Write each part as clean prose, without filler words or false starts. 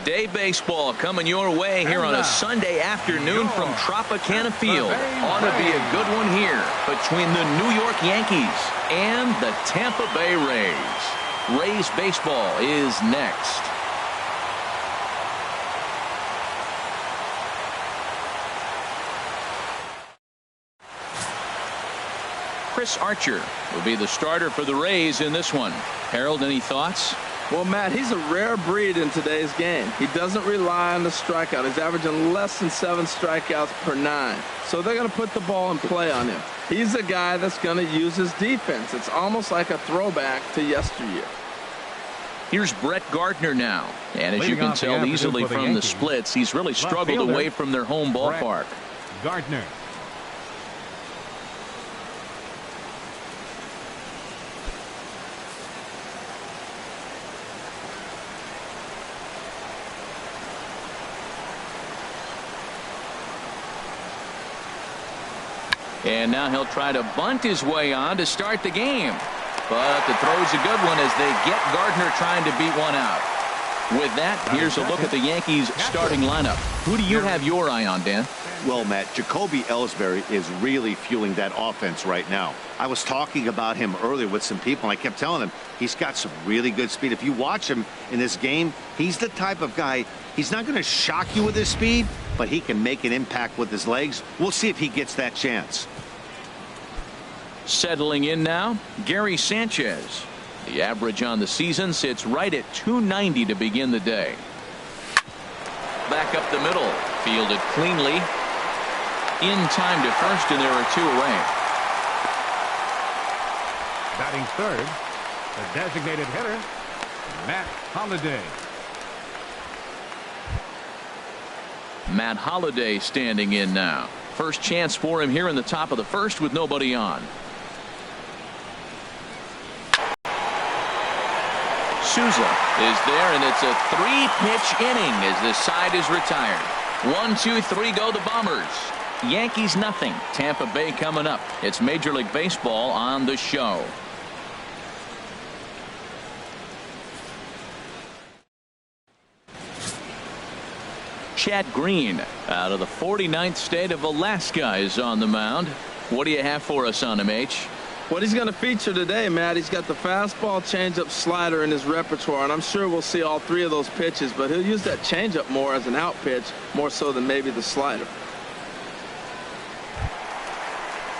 Day baseball coming your way here on a Sunday afternoon from Tropicana Field. Ought to be a good one here between the New York Yankees and the Tampa Bay Rays. Rays baseball is next. Chris Archer will be the starter for the Rays in this one. Harold, any thoughts? Well, Matt, he's a rare breed in today's game. He doesn't rely on the strikeout. He's averaging less than 7 strikeouts per 9. So they're going to put the ball in play on him. He's a guy that's going to use his defense. It's almost like a throwback to yesteryear. Here's Brett Gardner now. And as you can tell easily from the splits, he's really struggled away from their home ballpark. Gardner. And now he'll try to bunt his way on to start the game. But the throw's a good one as they get Gardner trying to beat one out. With that, here's a look at the Yankees starting lineup. Who do you have your eye on, Dan? Well, Matt, Jacoby Ellsbury is really fueling that offense right now. I was talking about him earlier with some people, and I kept telling them he's got some really good speed. If you watch him in this game, he's the type of guy, he's not going to shock you with his speed, but he can make an impact with his legs. We'll see if he gets that chance. Settling in now, Gary Sanchez. The average on the season sits right at .290 to begin the day. Back up the middle, fielded cleanly. In time to first, and there are 2 away. Batting third, the designated hitter, Matt Holliday. Matt Holliday standing in now. First chance for him here in the top of the first with nobody on. Souza is there, and it's a 3-pitch inning as this side is retired. 1, 2, 3 go the Bombers. Yankees nothing. Tampa Bay coming up. It's Major League Baseball on the show. Chad Green out of the 49th state of Alaska is on the mound. What do you have for us on him, H? What he's going to feature today, Matt, he's got the fastball, changeup, slider in his repertoire, and I'm sure we'll see all 3 of those pitches, but he'll use that changeup more as an out pitch, more so than maybe the slider.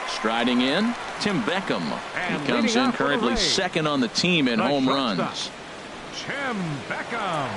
Striding in, Tim Beckham. He comes in currently second on the team in home runs. Tim Beckham.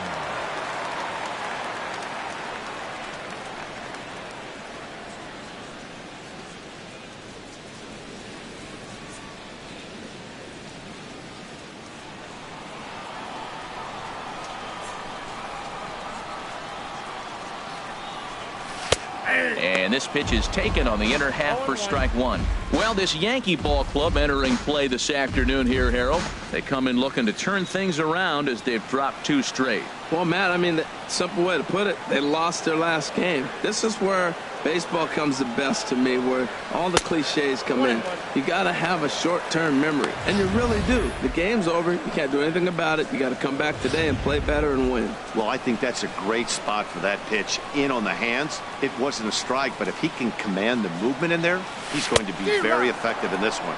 And this pitch is taken on the inner half for strike 1. Well, this Yankee ball club entering play this afternoon here, Harold. They come in looking to turn things around as they've dropped 2 straight. Well, Matt, I mean, the simple way to put it, they lost their last game. This is where baseball comes the best to me, where all the cliches come in. You got to have a short-term memory, and you really do. The game's over. You can't do anything about it. You got to come back today and play better and win. Well, I think that's a great spot for that pitch in on the hands. It wasn't a strike, but if he can command the movement in there, he's going to be very effective in this one.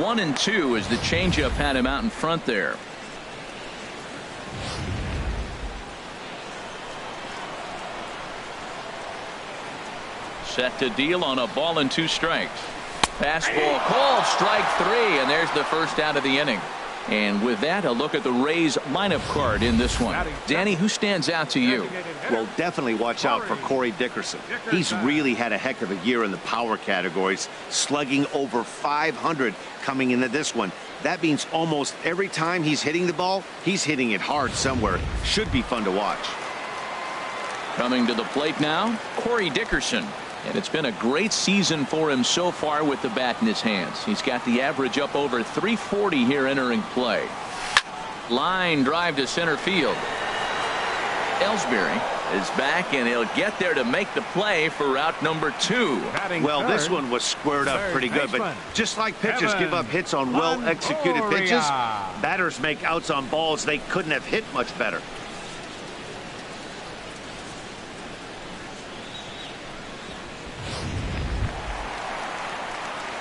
1 and 2 as the changeup had him out in front there. Set to deal on a ball and 2 strikes. Fastball called, strike 3, and there's the first out of the inning. And with that, a look at the Rays lineup card in this one. Danny, who stands out to you? Well, definitely watch out for Corey Dickerson. He's really had a heck of a year in the power categories, slugging over 500 coming into this one. That means almost every time he's hitting the ball, he's hitting it hard somewhere. Should be fun to watch. Coming to the plate now, Corey Dickerson. And it's been a great season for him so far with the bat in his hands. He's got the average up over 340 here entering play. Line drive to center field. Ellsbury is back, and he'll get there to make the play for route number 2. Well, this one was squared up pretty good, but just like pitchers give up hits on well-executed pitches, batters make outs on balls they couldn't have hit much better.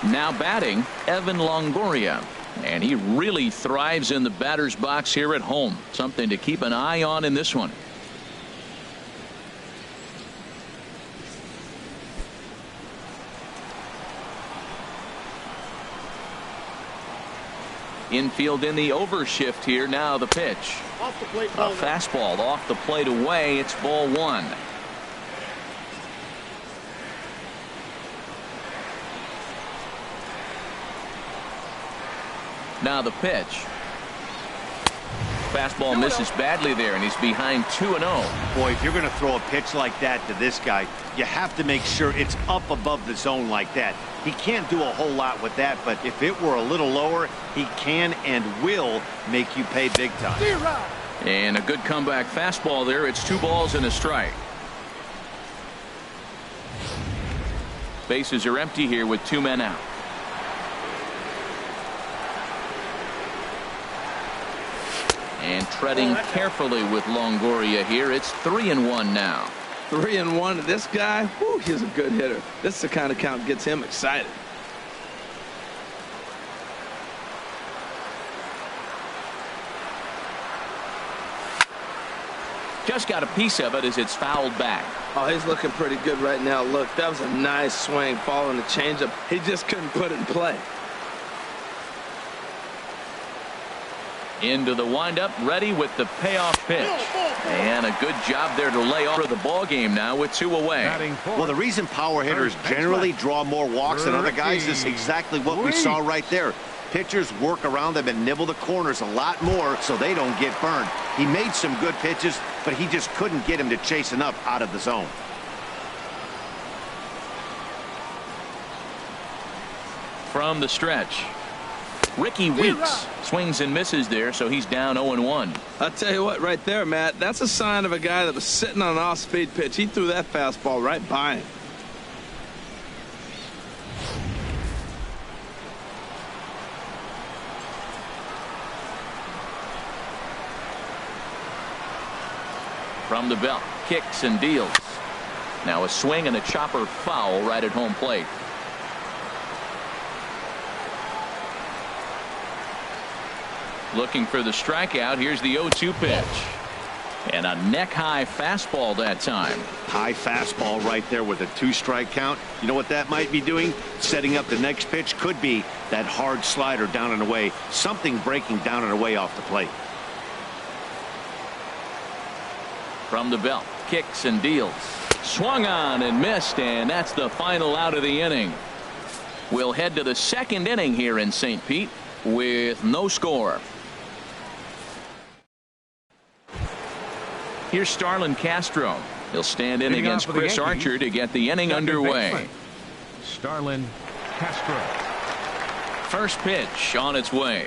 Now batting, Evan Longoria. And he really thrives in the batter's box here at home. Something to keep an eye on in this one. Infield in the overshift here. Now the pitch. Off the plate, A fastball off the plate away. It's ball one. Now the pitch. Fastball misses badly there, and he's behind 2-0. Boy, if you're going to throw a pitch like that to this guy, you have to make sure it's up above the zone like that. He can't do a whole lot with that, but if it were a little lower, he can and will make you pay big time. And a good comeback fastball there. It's 2 balls and a strike. Bases are empty here with 2 men out. And treading carefully with Longoria here. It's 3-1 now. 3-1. This guy, whew, he's a good hitter. This is the kind of count that gets him excited. Just got a piece of it as it's fouled back. Oh, he's looking pretty good right now. Look, that was a nice swing following the changeup. He just couldn't put it in play. Into the windup, ready with the payoff pitch. And a good job there to lay off the ball game now with 2 away. Well, the reason power hitters generally draw more walks than other guys is exactly what we saw right there. Pitchers work around them and nibble the corners a lot more so they don't get burned. He made some good pitches, but he just couldn't get him to chase enough out of the zone. From the stretch, Ricky Weeks swings and misses there, so he's down 0-1. I'll tell you what, right there, Matt, that's a sign of a guy that was sitting on an off-speed pitch. He threw that fastball right by him. From the belt, kicks and deals. Now a swing and a chopper foul right at home plate. Looking for the strikeout. Here's the 0-2 pitch. And a neck-high fastball that time. High fastball right there with a 2-strike count. You know what that might be doing? Setting up the next pitch. Could be that hard slider down and away. Something breaking down and away off the plate. From the belt, kicks and deals. Swung on and missed, and that's the final out of the inning. We'll head to the 2nd inning here in St. Pete with no score. Here's Starlin Castro. He'll stand in against Chris Archer to get the inning underway. Starlin Castro. First pitch on its way.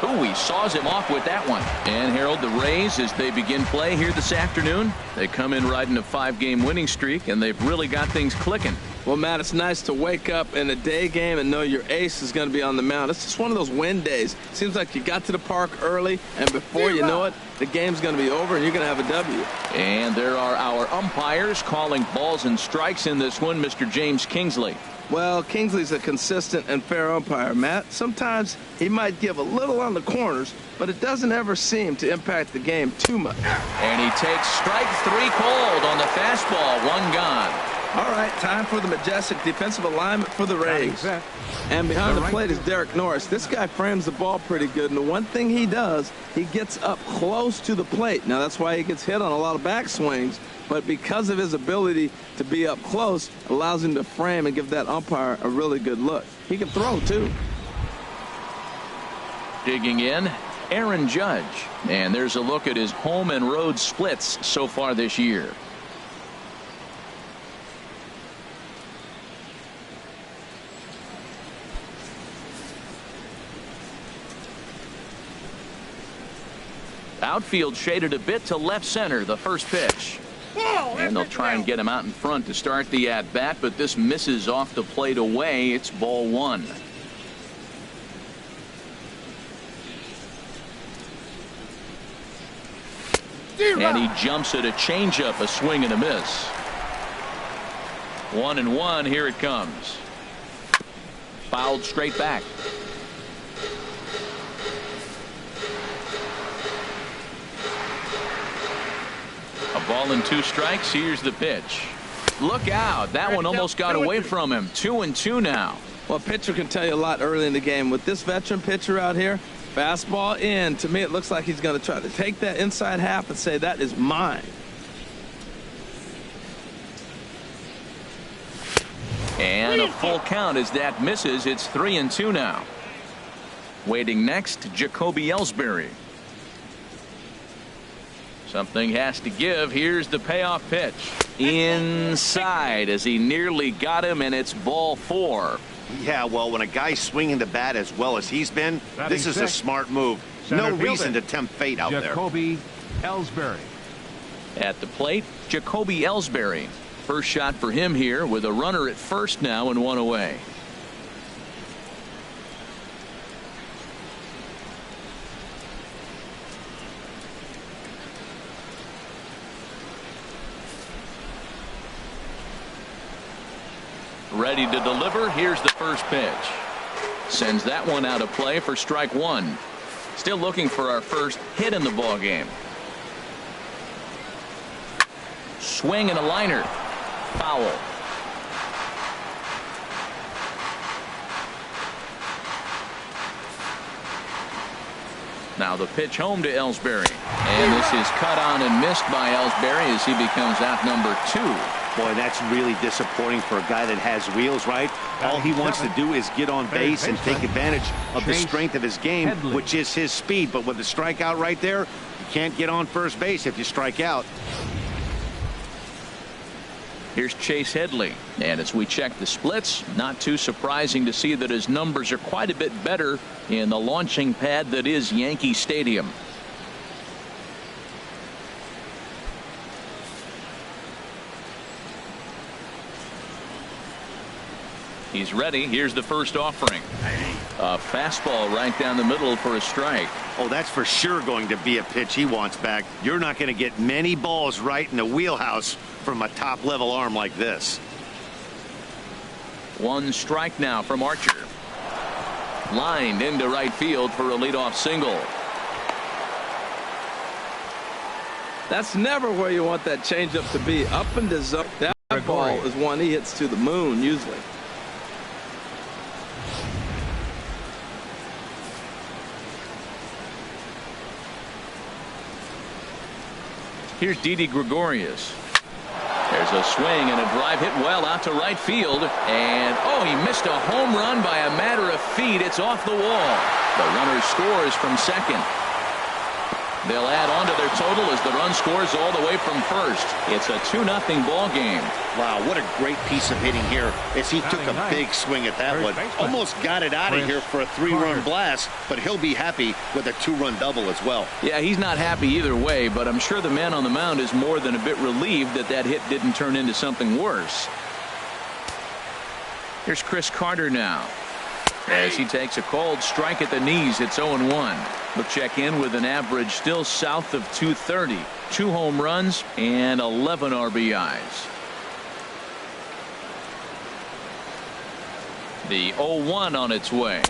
Ooh, he saws him off with that one. And Harold, the Rays, as they begin play here this afternoon, they come in riding a 5-game winning streak, and they've really got things clicking. Well, Matt, it's nice to wake up in a day game and know your ace is going to be on the mound. It's just one of those win days. Seems like you got to the park early, and before you know it, the game's going to be over, and you're going to have a W. And there are our umpires calling balls and strikes in this one, Mr. James Kingsley. Well, Kingsley's a consistent and fair umpire, Matt. Sometimes he might give a little on the corners, but it doesn't ever seem to impact the game too much. And he takes strike 3 called on the fastball. 1 gone. All right, time for the majestic defensive alignment for the Rays. And behind the plate is Derek Norris. This guy frames the ball pretty good, and the one thing he does, he gets up close to the plate. Now, that's why he gets hit on a lot of backswings, but because of his ability to be up close, allows him to frame and give that umpire a really good look. He can throw, too. Digging in, Aaron Judge. And there's a look at his home and road splits so far this year. Outfield shaded a bit to left center. The first pitch. And they'll try and get him out in front to start the at-bat, but this misses off the plate away. It's ball 1. And he jumps at a changeup, a swing and a miss. 1-1. Here it comes. Fouled straight back. A ball and 2 strikes. Here's the pitch. Look out. That one almost got away from him. 2-2 now. Well, a pitcher can tell you a lot early in the game. With this veteran pitcher out here, fastball in. To me, it looks like he's going to try to take that inside half and say, that is mine. And a full count as that misses. It's 3-2 now. Waiting next, Jacoby Ellsbury. Something has to give. Here's the payoff pitch. Inside as he nearly got him, and it's ball 4. Yeah, well, when a guy's swinging the bat as well as he's been, this is a smart move. No reason to tempt fate out there. Jacoby Ellsbury. At the plate, Jacoby Ellsbury. First shot for him here with a runner at first now and 1 away. Ready to deliver. Here's the first pitch. Sends that one out of play for strike 1. Still looking for our first hit in the ball game. Swing and a liner. Foul. Now the pitch home to Ellsbury. And this is cut on and missed by Ellsbury as he becomes out number 2. Boy, that's really disappointing for a guy that has wheels, right? All he wants to do is get on base and take advantage of the strength of his game, which is his speed. But with the strikeout right there, you can't get on first base if you strike out. Here's Chase Headley. And as we check the splits, not too surprising to see that his numbers are quite a bit better in the launching pad that is Yankee Stadium. He's ready. Here's the first offering. A fastball right down the middle for a strike. Oh, that's for sure going to be a pitch he wants back. You're not going to get many balls right in the wheelhouse from a top-level arm like this. 1 strike now from Archer. Lined into right field for a leadoff single. That's never where you want that changeup to be. Up in the zone. That ball is one he hits to the moon usually. Here's Didi Gregorius. There's a swing and a drive hit well out to right field. And, oh, he missed a home run by a matter of feet. It's off the wall. The runner scores from second. They'll add on to their total as the run scores all the way from first. It's a 2-0 ball game. Wow, what a great piece of hitting here as he took a big swing at that one. Almost got it out of here for a 3-run blast, but he'll be happy with a 2-run double as well. Yeah, he's not happy either way, but I'm sure the man on the mound is more than a bit relieved that that hit didn't turn into something worse. Here's Chris Carter now. As he takes a cold strike at the knees, it's 0-1. We'll check in with an average still south of 230. 2 home runs and 11 RBIs. The 0-1 on its way.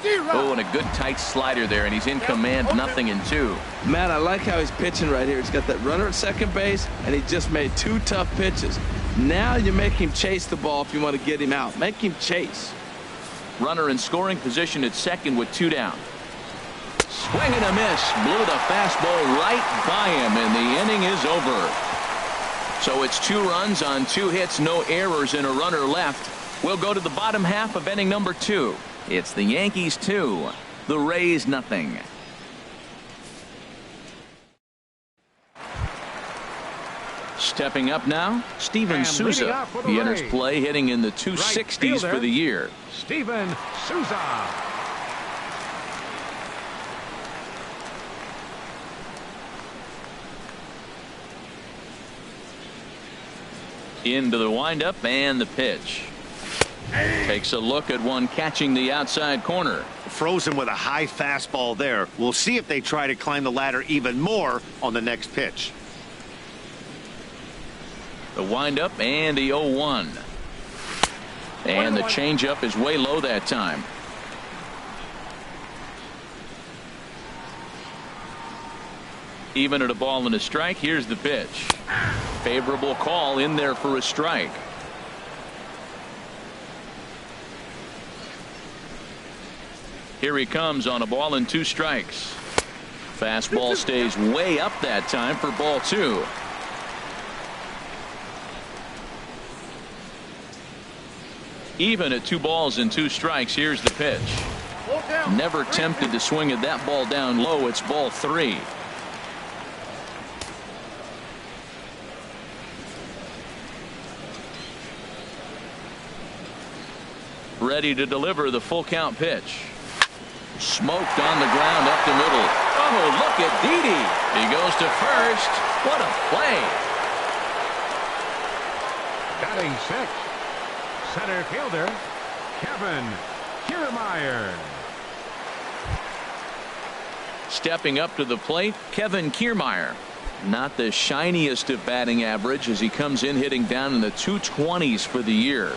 Oh, and a good tight slider there, and he's in command, 0-2. Matt, I like how he's pitching right here. He's got that runner at second base, and he just made 2 tough pitches. Now you make him chase the ball if you want to get him out. Make him chase. Runner in scoring position at second with 2 down. Swing and a miss. Blew the fastball right by him, and the inning is over. So it's 2 runs on 2 hits, no errors, and a runner left. We'll go to the bottom half of inning number 2. It's the Yankees 2, the Rays nothing. Stepping up now, Steven Souza. He enters play hitting in the 260s for the year. Steven Souza. Into the windup and the pitch. Takes a look at one catching the outside corner. Frozen with a high fastball there. We'll see if they try to climb the ladder even more on the next pitch. The windup and the 0-1. And the changeup is way low that time. Even at a ball and a strike. Here's the pitch. Favorable call in there for a strike. Here he comes on a ball and 2 strikes. Fastball stays way up that time for ball 2. Even at 2 balls and 2 strikes. Here's the pitch. Never tempted to swing at that ball down low. It's ball 3. Ready to deliver the full count pitch. Smoked on the ground up the middle. Oh, look at Didi. He goes to first. What a play. Batting 6, center fielder Kevin Kiermaier. Stepping up to the plate, Kevin Kiermaier. Not the shiniest of batting average as he comes in hitting down in the 220s for the year.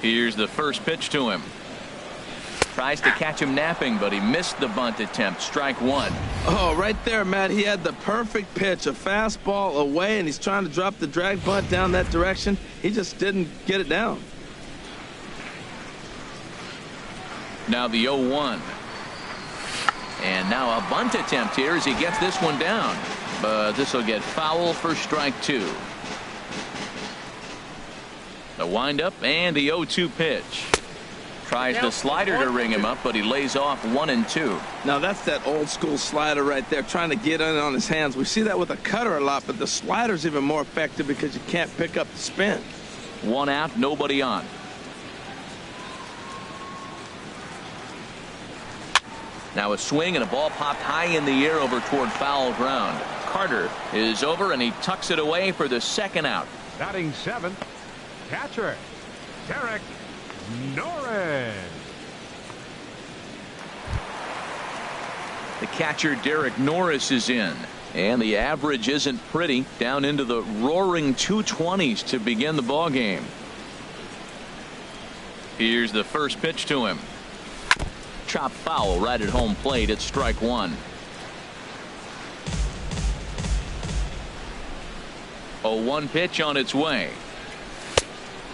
Here's the first pitch to him. Tries to catch him napping, but he missed the bunt attempt. Strike 1. Oh, right there, Matt. He had the perfect pitch, a fastball away, and he's trying to drop the drag bunt down that direction. He just didn't get it down. Now the 0-1. And now a bunt attempt here as he gets this one down. But this will get foul for strike 2. The windup and the 0-2 pitch. Tries the slider to ring him up, but he lays off 1 and 2. Now that's that old school slider right there, trying to get in on his hands. We see that with a cutter a lot, but the slider's even more effective because you can't pick up the spin. 1 out, nobody on. Now a swing and a ball popped high in the air over toward foul ground. Carter is over and he tucks it away for the 2nd out. Batting 7, catcher Derek Norris. The catcher Derek Norris is in, and the average isn't pretty, down into the roaring 220s to begin the ball game. Here's the first pitch to him. Chop foul right at home plate. It's strike 1. 0-1 pitch on its way.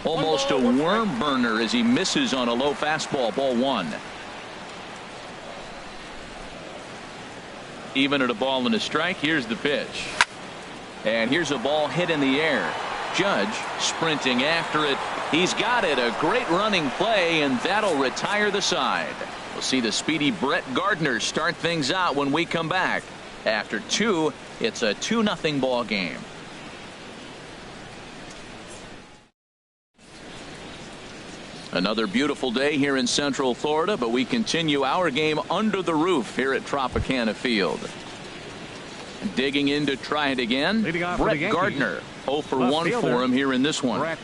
Almost a worm burner as he misses on a low fastball. Ball 1. Even at a ball and a strike. Here's the pitch. And here's a ball hit in the air. Judge sprinting after it. He's got it. A great running play, and that'll retire the side. We'll see the speedy Brett Gardner start things out when we come back. After 2, it's a 2-0 ball game. Another beautiful day here in Central Florida, but we continue our game under the roof here at Tropicana Field. Digging in to try it again, Brett Gardner. 0 for 1 for him here in this one. Brett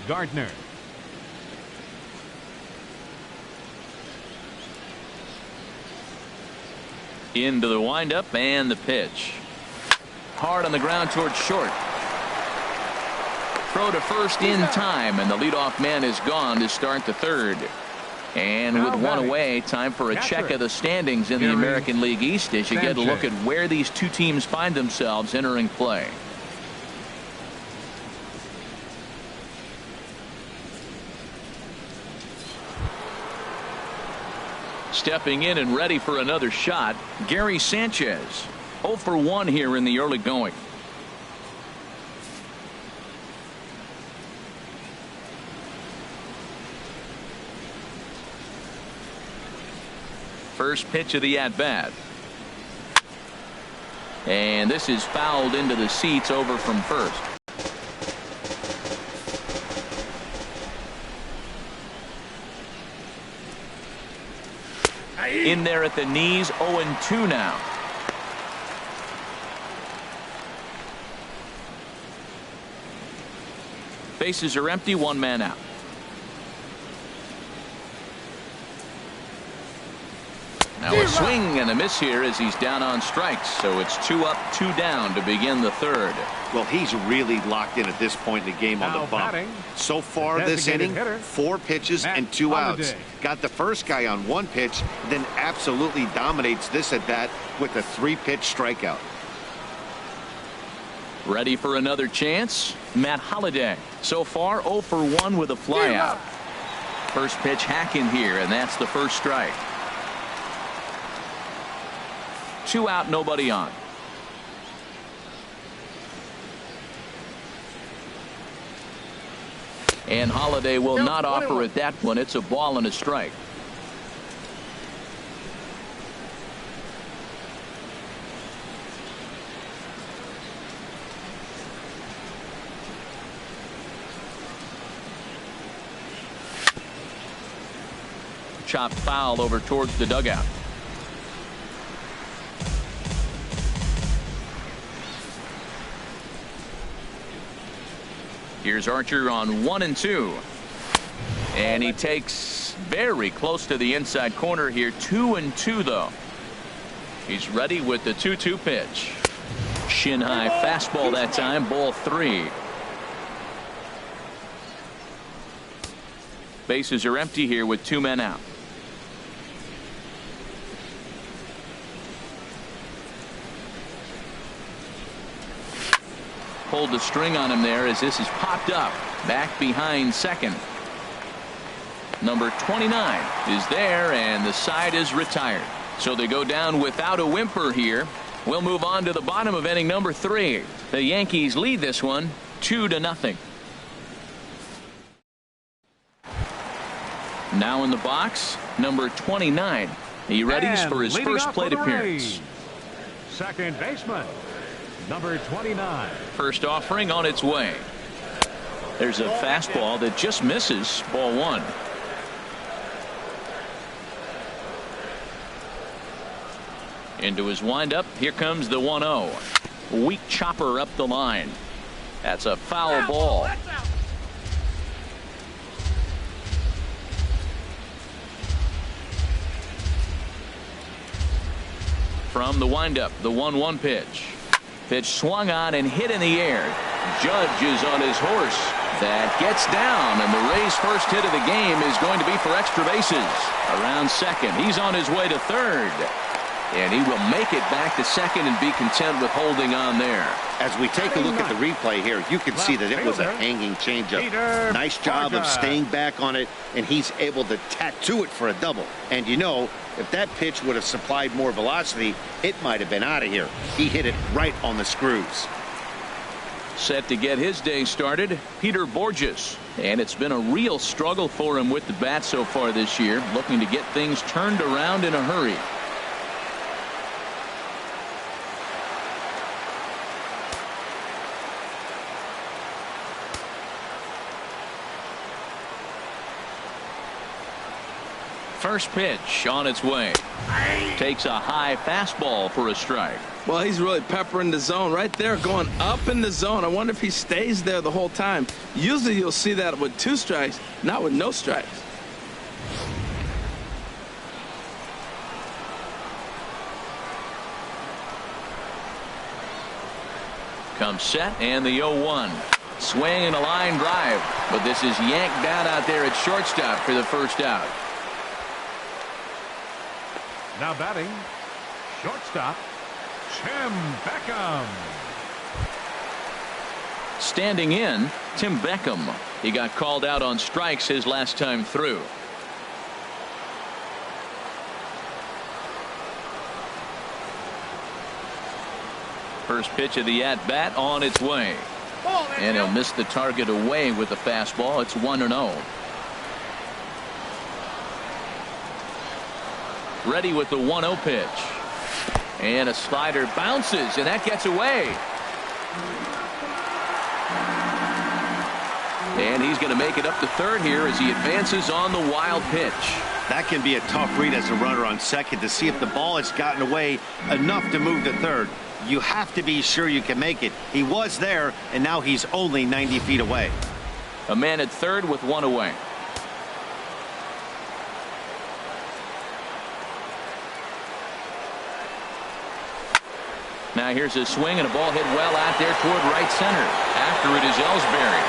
Gardner. Into the windup and the pitch. Hard on the ground towards short. Throw to first in time, and the leadoff man is gone to start the 3rd. And with 1 away, time for a check of the standings in the American League East as you get a look at where these 2 teams find themselves entering play. Stepping in and ready for another shot, Gary Sanchez. 0 for 1 here in the early going. First pitch of the at-bat. And this is fouled into the seats over from first. In there at the knees, 0-2 now. Bases are empty, 1 man out. Now a swing and a miss here as he's down on strikes. So it's 2 up, 2 down to begin the third. Well, he's really locked in at this point in the game on the bump. So far this inning, 4 pitches and 2 outs. Got the first guy on 1 pitch, then absolutely dominates this at bat with a 3-pitch strikeout. Ready for another chance? Matt Holliday. So far 0 for 1 with a flyout. First pitch hacking here, and that's the first strike. 2 out, nobody on. And Holliday will not offer at that one. It's a ball and a strike. Chopped foul over towards the dugout. Here's Archer on 1 and 2. And he takes very close to the inside corner here. 2 and 2 though. He's ready with the 2-2 pitch. Shin high fastball that time. Ball 3. Bases are empty here with 2 men out. Pulled the string on him there as this is popped up back behind second. Number 29 is there, and the side is retired. So they go down without a whimper here. We'll move on to the bottom of inning number 3. The Yankees lead this one 2-0. Now in the box, number 29. He readies for his first plate appearance. Second baseman, number 29. First offering on its way. There's a fastball that just misses. Ball 1. Into his windup. Here comes the 1-0. Weak chopper up the line. That's a foul ball. From the windup, the 1-1 pitch. Pitch swung on and hit in the air. Judge is on his horse. That gets down, and the Rays' first hit of the game is going to be for extra bases. Around second. He's on his way to third. And he will make it back to second and be content with holding on there. As we take a look at the replay here, you can see that it was a hanging changeup. Nice job of staying back on it, and he's able to tattoo it for a double. And you know, if that pitch would have supplied more velocity, it might have been out of here. He hit it right on the screws. Set to get his day started, Peter Borges. And it's been a real struggle for him with the bat so far this year, looking to get things turned around in a hurry. First pitch on its way. Takes a high fastball for a strike. Well, he's really peppering the zone right there, going up in the zone. I wonder if he stays there the whole time. Usually you'll see that with 2 strikes, not with no strikes. Comes set, and the 0-1. Swing and a line drive. But this is yanked down out there at shortstop for the first out. Now batting, shortstop, Tim Beckham. Standing in, Tim Beckham. He got called out on strikes his last time through. First pitch of the at-bat on its way. And he'll miss the target away with the fastball. It's 1-0. Ready with the 1-0 pitch. And a slider bounces, and that gets away. And he's going to make it up to third here as he advances on the wild pitch. That can be a tough read as a runner on second to see if the ball has gotten away enough to move to third. You have to be sure you can make it. He was there, and now he's only 90 feet away. A man at third with 1 away. Now here's a swing and a ball hit well out there toward right center. After it is Ellsbury.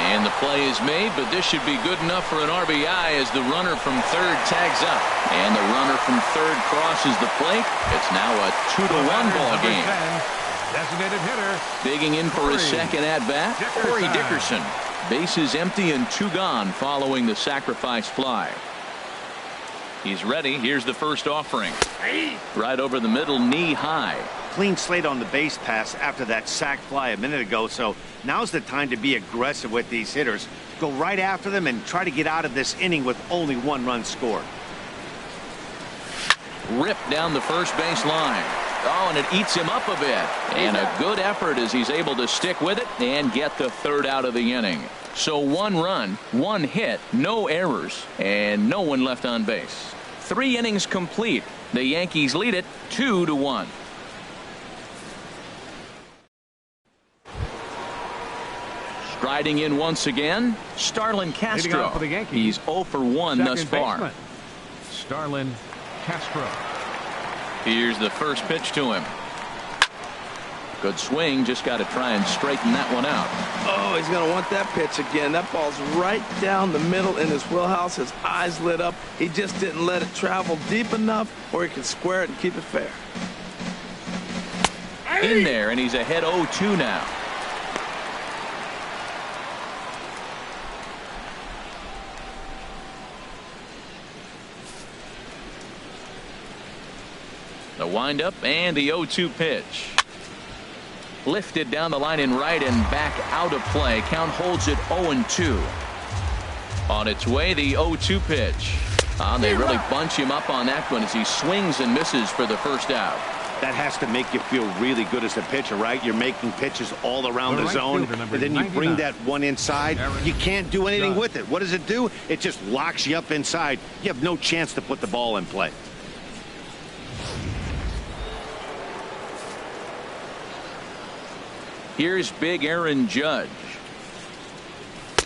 And the play is made, but this should be good enough for an RBI as the runner from third tags up. And the runner from third crosses the plate. It's now a 2-1 ball game. Designated hitter. Digging in for his second at-bat, Corey Dickerson. Bases empty and 2 gone following the sacrifice fly. He's ready. Here's the first offering. Right over the middle, knee high. Clean slate on the base pass after that sac fly a minute ago, so now's the time to be aggressive with these hitters. Go right after them and try to get out of this inning with only 1 run scored. Ripped down the first base line. Oh, and it eats him up a bit. And a good effort as he's able to stick with it and get the third out of the inning. So 1 run, 1 hit, no errors, and no one left on base. 3 innings complete. The Yankees lead it 2-1. Striding in once again, Starlin Castro. For the Yankees, he's 0 for 1 thus far. Baseman, Starlin Castro. Here's the first pitch to him. Good swing, just got to try and straighten that one out. Oh, he's going to want that pitch again. That ball's right down the middle in his wheelhouse. His eyes lit up. He just didn't let it travel deep enough where he can square it and keep it fair. In there, and he's ahead 0-2 now. The windup and the 0-2 pitch. Lifted down the line in right and back out of play. Count holds it 0-2. On its way, the 0-2 pitch. They really bunch him up on that one as he swings and misses for the first out. That has to make you feel really good as a pitcher, right? You're making pitches all around the zone, and then you bring that one inside. You can't do anything with it. What does it do? It just locks you up inside. You have no chance to put the ball in play. Here's big Aaron Judge.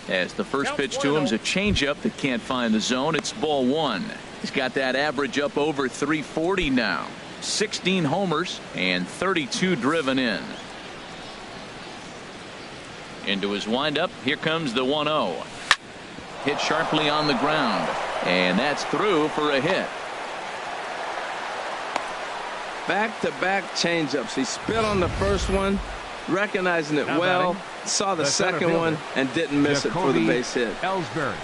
As the first pitch to him is a changeup that can't find the zone. It's ball 1. He's got that average up over 340 now. 16 homers and 32 driven in. Into his windup. Here comes the 1-0. Hit sharply on the ground. And that's through for a hit. Back-to-back changeups. He spit on the first one, recognizing it well, saw the second one, and didn't miss it for the base hit. Ellsbury.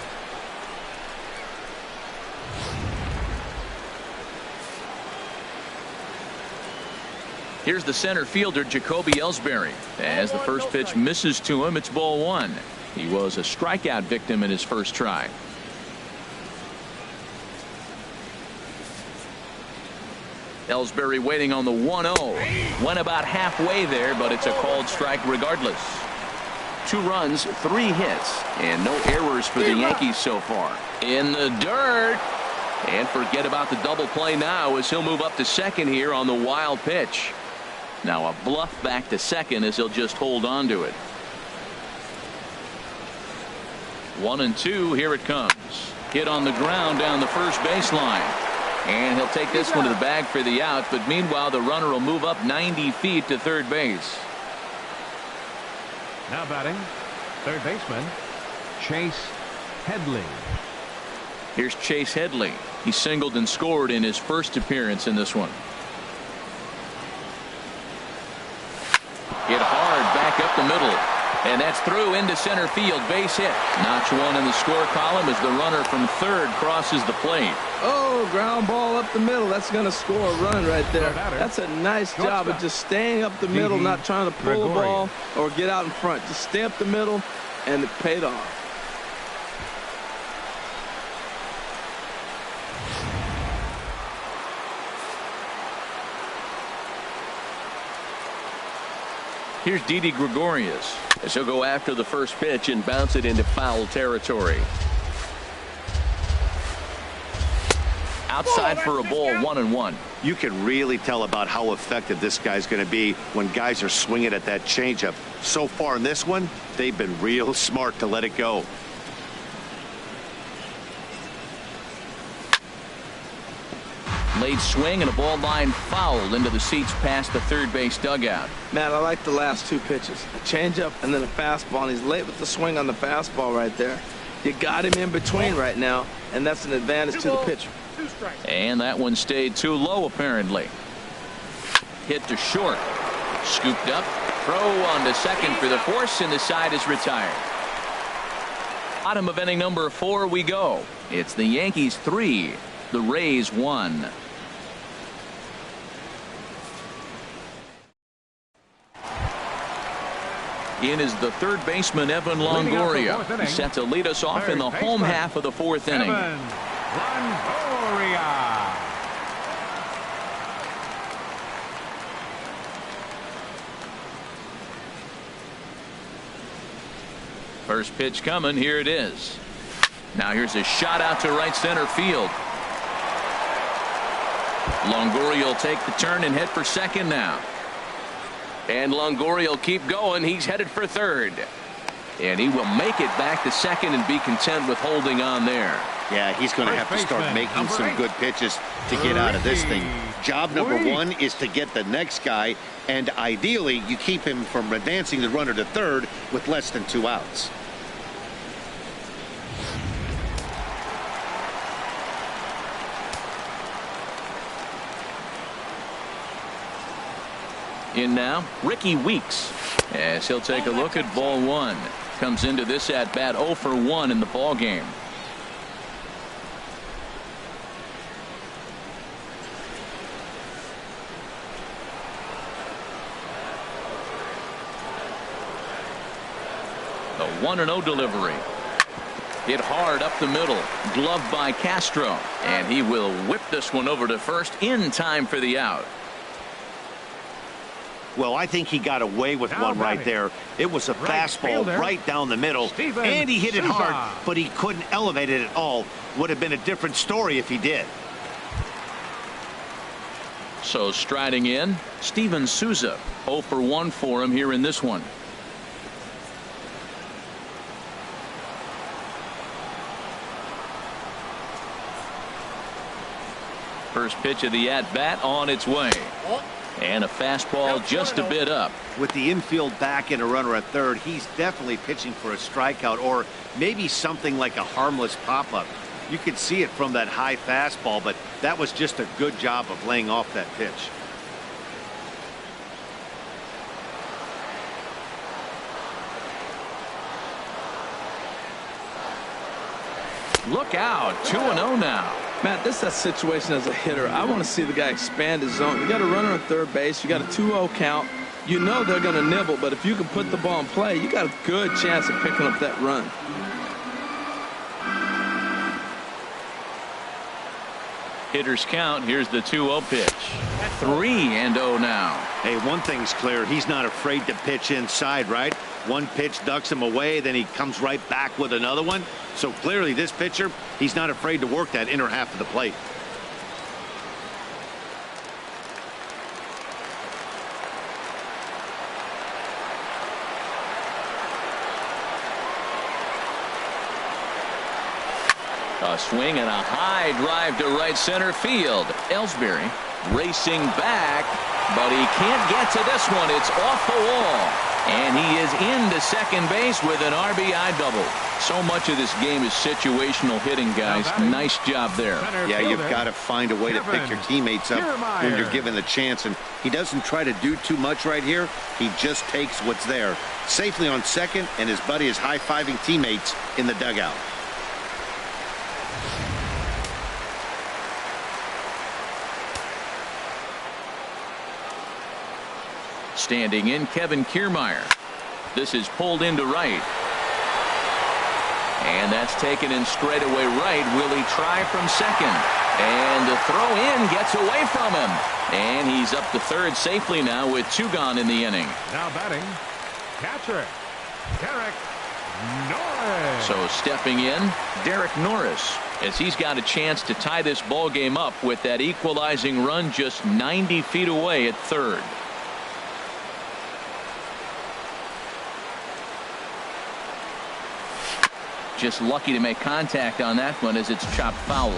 Here's the center fielder, Jacoby Ellsbury. As the first pitch misses to him, it's ball 1. He was a strikeout victim in his first try. Ellsbury waiting on the 1-0. Went about halfway there, but it's a called strike regardless. 2 runs, 3 hits, and no errors for the Yankees so far. In the dirt. And forget about the double play now as he'll move up to second here on the wild pitch. Now a bluff back to second as he'll just hold on to it. 1-2. Here it comes. Hit on the ground down the first baseline. And he'll take this one to the bag for the out, but meanwhile the runner will move up 90 feet to third base. Now batting, third baseman, Chase Headley. Here's Chase Headley. He singled and scored in his first appearance in this one. Hit hard back up the middle. And that's through into center field. Base hit. Notch 1 in the score column as the runner from third crosses the plate. Oh, ground ball up the middle. That's going to score a run right there. That's a nice job of just staying up the middle, not trying to pull the ball or get out in front. Just stay up the middle, and it paid off. Here's Didi Gregorius as he'll go after the first pitch and bounce it into foul territory. Outside for a ball, 1-1. You can really tell about how effective this guy's going to be when guys are swinging at that changeup. So far in this one, they've been real smart to let it go. Late swing and a ball line foul into the seats past the third base dugout. Man, I like the last two pitches. A changeup and then a fastball, and he's late with the swing on the fastball right there. You got him in between right now, and that's an advantage to the pitcher. And that one stayed too low, apparently. Hit to short. Scooped up. Throw on to second for the force, and the side is retired. Bottom of inning number 4 we go. It's the Yankees 3, the Rays 1. In is the third baseman, Evan Longoria. He's set to lead us off in the home half of the 4th inning. Longoria. First pitch coming. Here it is. Now here's a shot out to right center field. Longoria will take the turn and head for second now. And Longoria will keep going. He's headed for third. And he will make it back to second and be content with holding on there. Yeah, he's going to have to start making some good pitches to get out of this thing. Job number 1 is to get the next guy, and ideally you keep him from advancing the runner to third with less than 2 outs. In now, Ricky Weeks, as he'll take a look at ball 1. Comes into this at bat 0 for 1 in the ball game. The 1-0 delivery. Hit hard up the middle. Gloved by Castro. And he will whip this one over to first in time for the out. Well, I think he got away with one right there. It was a fastball right down the middle, and he hit it hard, but he couldn't elevate it at all. Would have been a different story if he did. So striding in, Steven Souza. 0 for 1 for him here in this one. First pitch of the at-bat on its way. And a fastball just a bit up. With the infield back and a runner at third, he's definitely pitching for a strikeout or maybe something like a harmless pop-up. You could see it from that high fastball, but that was just a good job of laying off that pitch. Look out, 2-0 now. Matt, this is a situation as a hitter. I want to see the guy expand his zone. You got a runner on third base. You got a 2-0 count. You know they're going to nibble, but if you can put the ball in play, you got a good chance of picking up that run. Hitters count. Here's the 2-0 pitch. 3-0 now. Hey, one thing's clear. He's not afraid to pitch inside, right? One pitch ducks him away, then he comes right back with another one. So clearly this pitcher, he's not afraid to work that inner half of the plate. A swing and a high drive to right center field. Ellsbury racing back, but he can't get to this one. It's off the wall. And he is into second base with an RBI double. So much of this game is situational hitting, guys. Nice job there. Yeah, you've got to find a way to pick your teammates up when you're given the chance. And he doesn't try to do too much right here. He just takes what's there. Safely on second, and his buddy is high-fiving teammates in the dugout. Standing in, Kevin Kiermaier. This is pulled into right. And that's taken in straightaway right. Will he try from second? And the throw in gets away from him. And he's up to third safely now with 2 gone in the inning. Now batting, catcher, Derek Norris. So stepping in, Derek Norris, as he's got a chance to tie this ball game up with that equalizing run just 90 feet away at third. Just lucky to make contact on that one as it's chopped foul.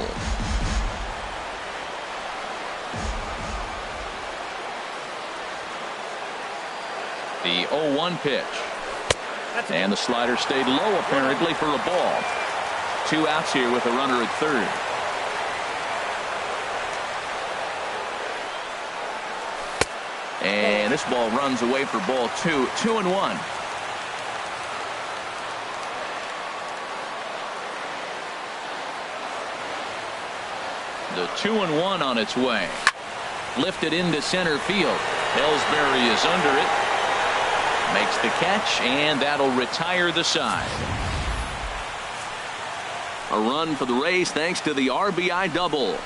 The 0-1 pitch. And the slider stayed low apparently for a ball. 2 outs here with a runner at third. And this ball runs away for ball 2. 2-1. The 2-1 on its way. Lifted into center field. Ellsbury is under it. Makes the catch, and that'll retire the side. A run for the Rays thanks to the RBI double.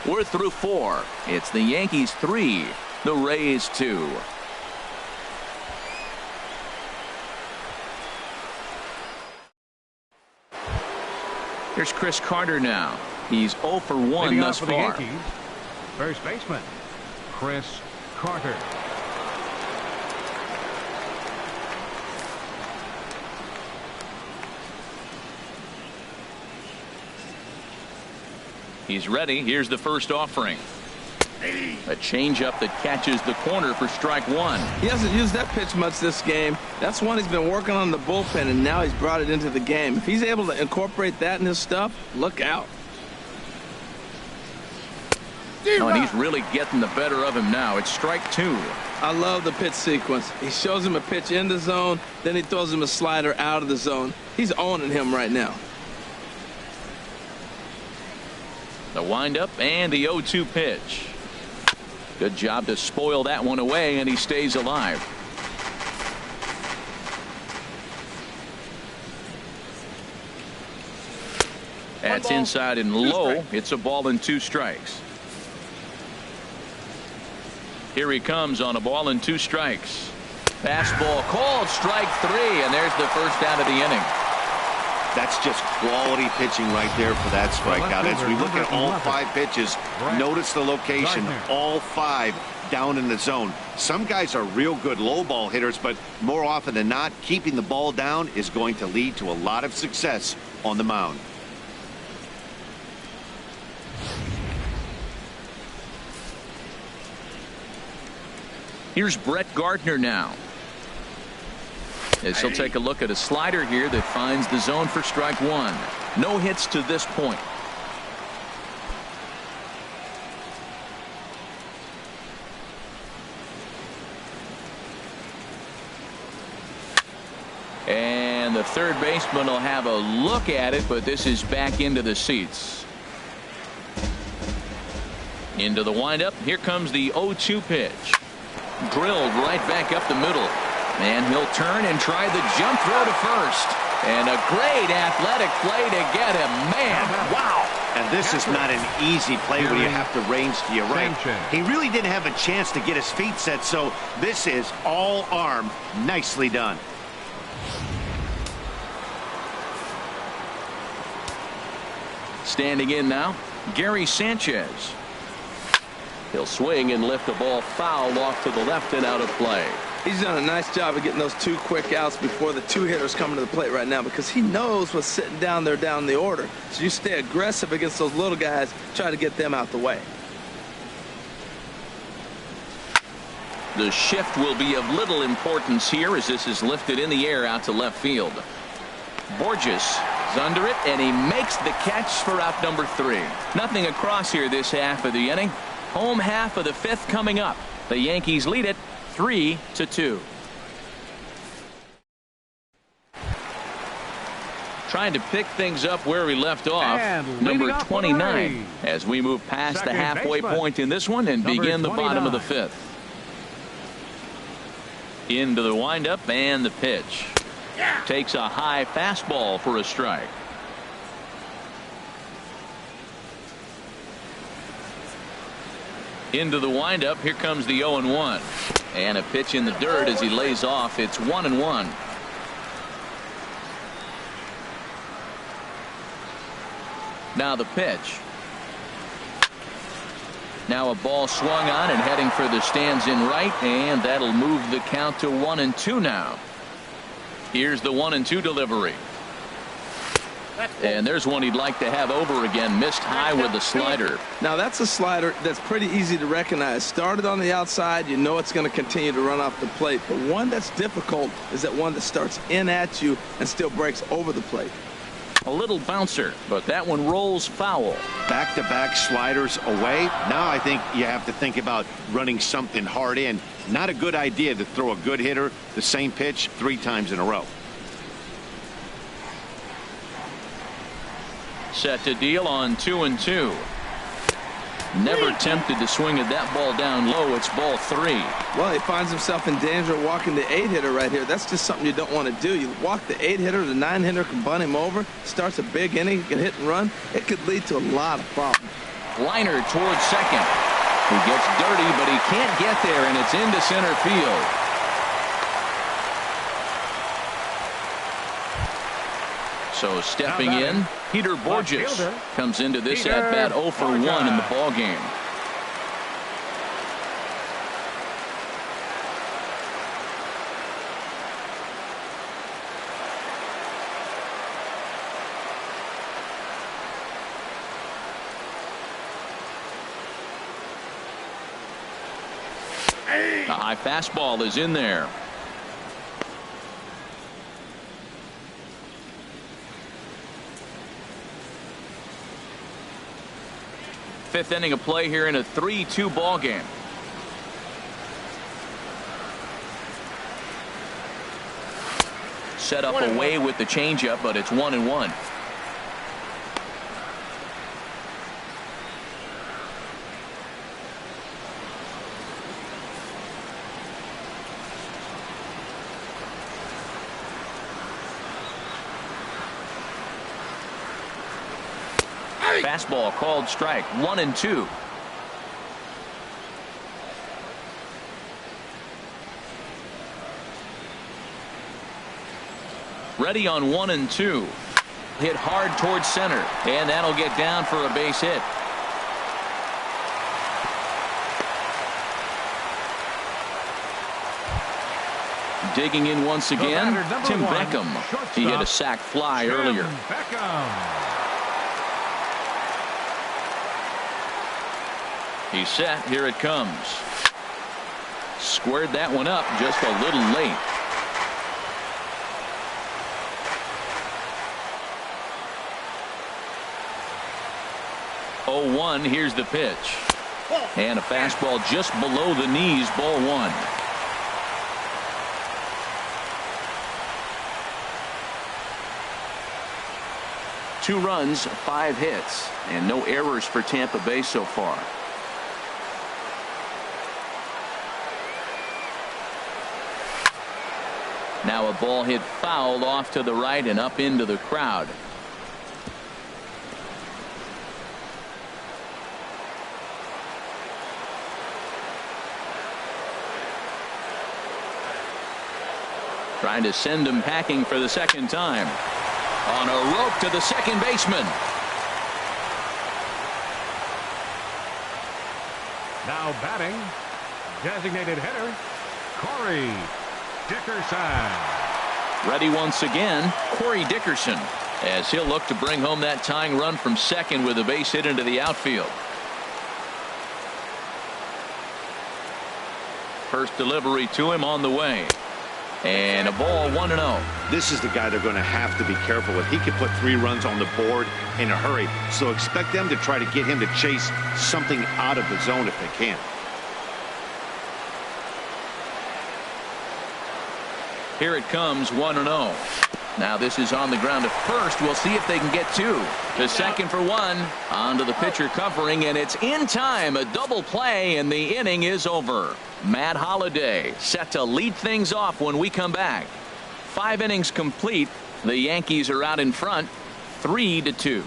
We're through 4. It's the Yankees 3, the Rays 2. Here's Chris Carter now. He's 0 for 1 thus far. The Yankees, first baseman, Chris Carter. He's ready. Here's the first offering. A changeup that catches the corner for strike 1. He hasn't used that pitch much this game. That's one he's been working on the bullpen, and now he's brought it into the game. If he's able to incorporate that in his stuff, look out. Oh, and he's really getting the better of him now. It's strike 2. I love the pitch sequence. He shows him a pitch in the zone, then he throws him a slider out of the zone. He's owning him right now. The windup and the 0-2 pitch. Good job to spoil that one away, and he stays alive. That's inside and low. It's a ball and 2 strikes. Here he comes on a ball and 2 strikes. Fastball called, strike 3, and there's the first out of the inning. That's just quality pitching right there for that strikeout. As we look at all 5 pitches, notice the location, all 5 down in the zone. Some guys are real good low ball hitters, but more often than not, keeping the ball down is going to lead to a lot of success on the mound. Here's Brett Gardner now. As he'll take a look at a slider here that finds the zone for strike 1. No hits to this point. And the third baseman will have a look at it, but this is back into the seats. Into the windup. Here comes the 0-2 pitch. Drilled right back up the middle. And he'll turn and try the jump throw to first. And a great athletic play to get him. Man, wow. And this is not an easy play when you have to range to your right. He really didn't have a chance to get his feet set, so this is all arm. Nicely done. Standing in now, Gary Sanchez. He'll swing and lift the ball foul off to the left and out of play. He's done a nice job of getting those 2 quick outs before the 2 hitters come to the plate right now, because he knows what's sitting down there down the order. So you stay aggressive against those little guys, try to get them out the way. The shift will be of little importance here as this is lifted in the air out to left field. Borges is under it, and he makes the catch for out number 3. Nothing across here this half of the inning. Home half of the 5th coming up. The Yankees lead it 3-2. Trying to pick things up where we left off. Number 29 as we move past the halfway point in this one and begin the bottom of the 5th. Into the windup and the pitch. Takes a high fastball for a strike. Into the windup. Here comes the 0-1. And a pitch in the dirt as he lays off. It's 1-1. Now the pitch. Now a ball swung on and heading for the stands in right, and that'll move the count to 1-2 now. Here's the 1-2 delivery. And there's one he'd like to have over again. Missed high with the slider. Now that's a slider that's pretty easy to recognize. Started on the outside, you know it's going to continue to run off the plate. But one that's difficult is that one that starts in at you and still breaks over the plate. A little bouncer, but that one rolls foul. Back-to-back sliders away. Now I think you have to think about running something hard in. Not a good idea to throw a good hitter the same pitch 3 times in a row. Set to deal on 2-2. Never tempted to swing at that ball down low. It's ball 3. Well, he finds himself in danger of walking the 8-hitter right here. That's just something you don't want to do. You walk the 8-hitter, the 9-hitter can bunt him over, starts a big inning, can hit and run. It could lead to a lot of problems. Liner towards second. He gets dirty, but he can't get there, and it's into center field. So stepping in, Peter Borges comes into this at-bat 0 for 1 in the ballgame. A high fastball is in there. Fifth inning of play here in a 3-2 ball game. Set up away with the changeup, but it's 1-1. Fastball called strike. 1-2. Ready on 1-2. Hit hard towards center, and that'll get down for a base hit. Digging in once again, Tim Beckham. He hit a sac fly earlier. He's set. Here it comes. Squared that one up just a little late. Oh, 1. Here's the pitch. And a fastball just below the knees. Ball 1. Two runs, 5 hits, and no errors for Tampa Bay so far. Now a ball hit foul off to the right and up into the crowd. Trying to send him packing for the second time. On a rope to the second baseman. Now batting, designated hitter, Corey Dickerson. Ready once again, Corey Dickerson, as he'll look to bring home that tying run from second with a base hit into the outfield. First delivery to him on the way. And a ball, 1-0. This is the guy they're going to have to be careful with. He could put 3 runs on the board in a hurry. So expect them to try to get him to chase something out of the zone if they can. Here it comes, 1-0. Now this is on the ground to first. We'll see if they can get 2. The second for 1. On to the pitcher covering, and it's in time. A double play, and the inning is over. Matt Holliday set to lead things off when we come back. 5 innings complete. The Yankees are out in front, 3-2.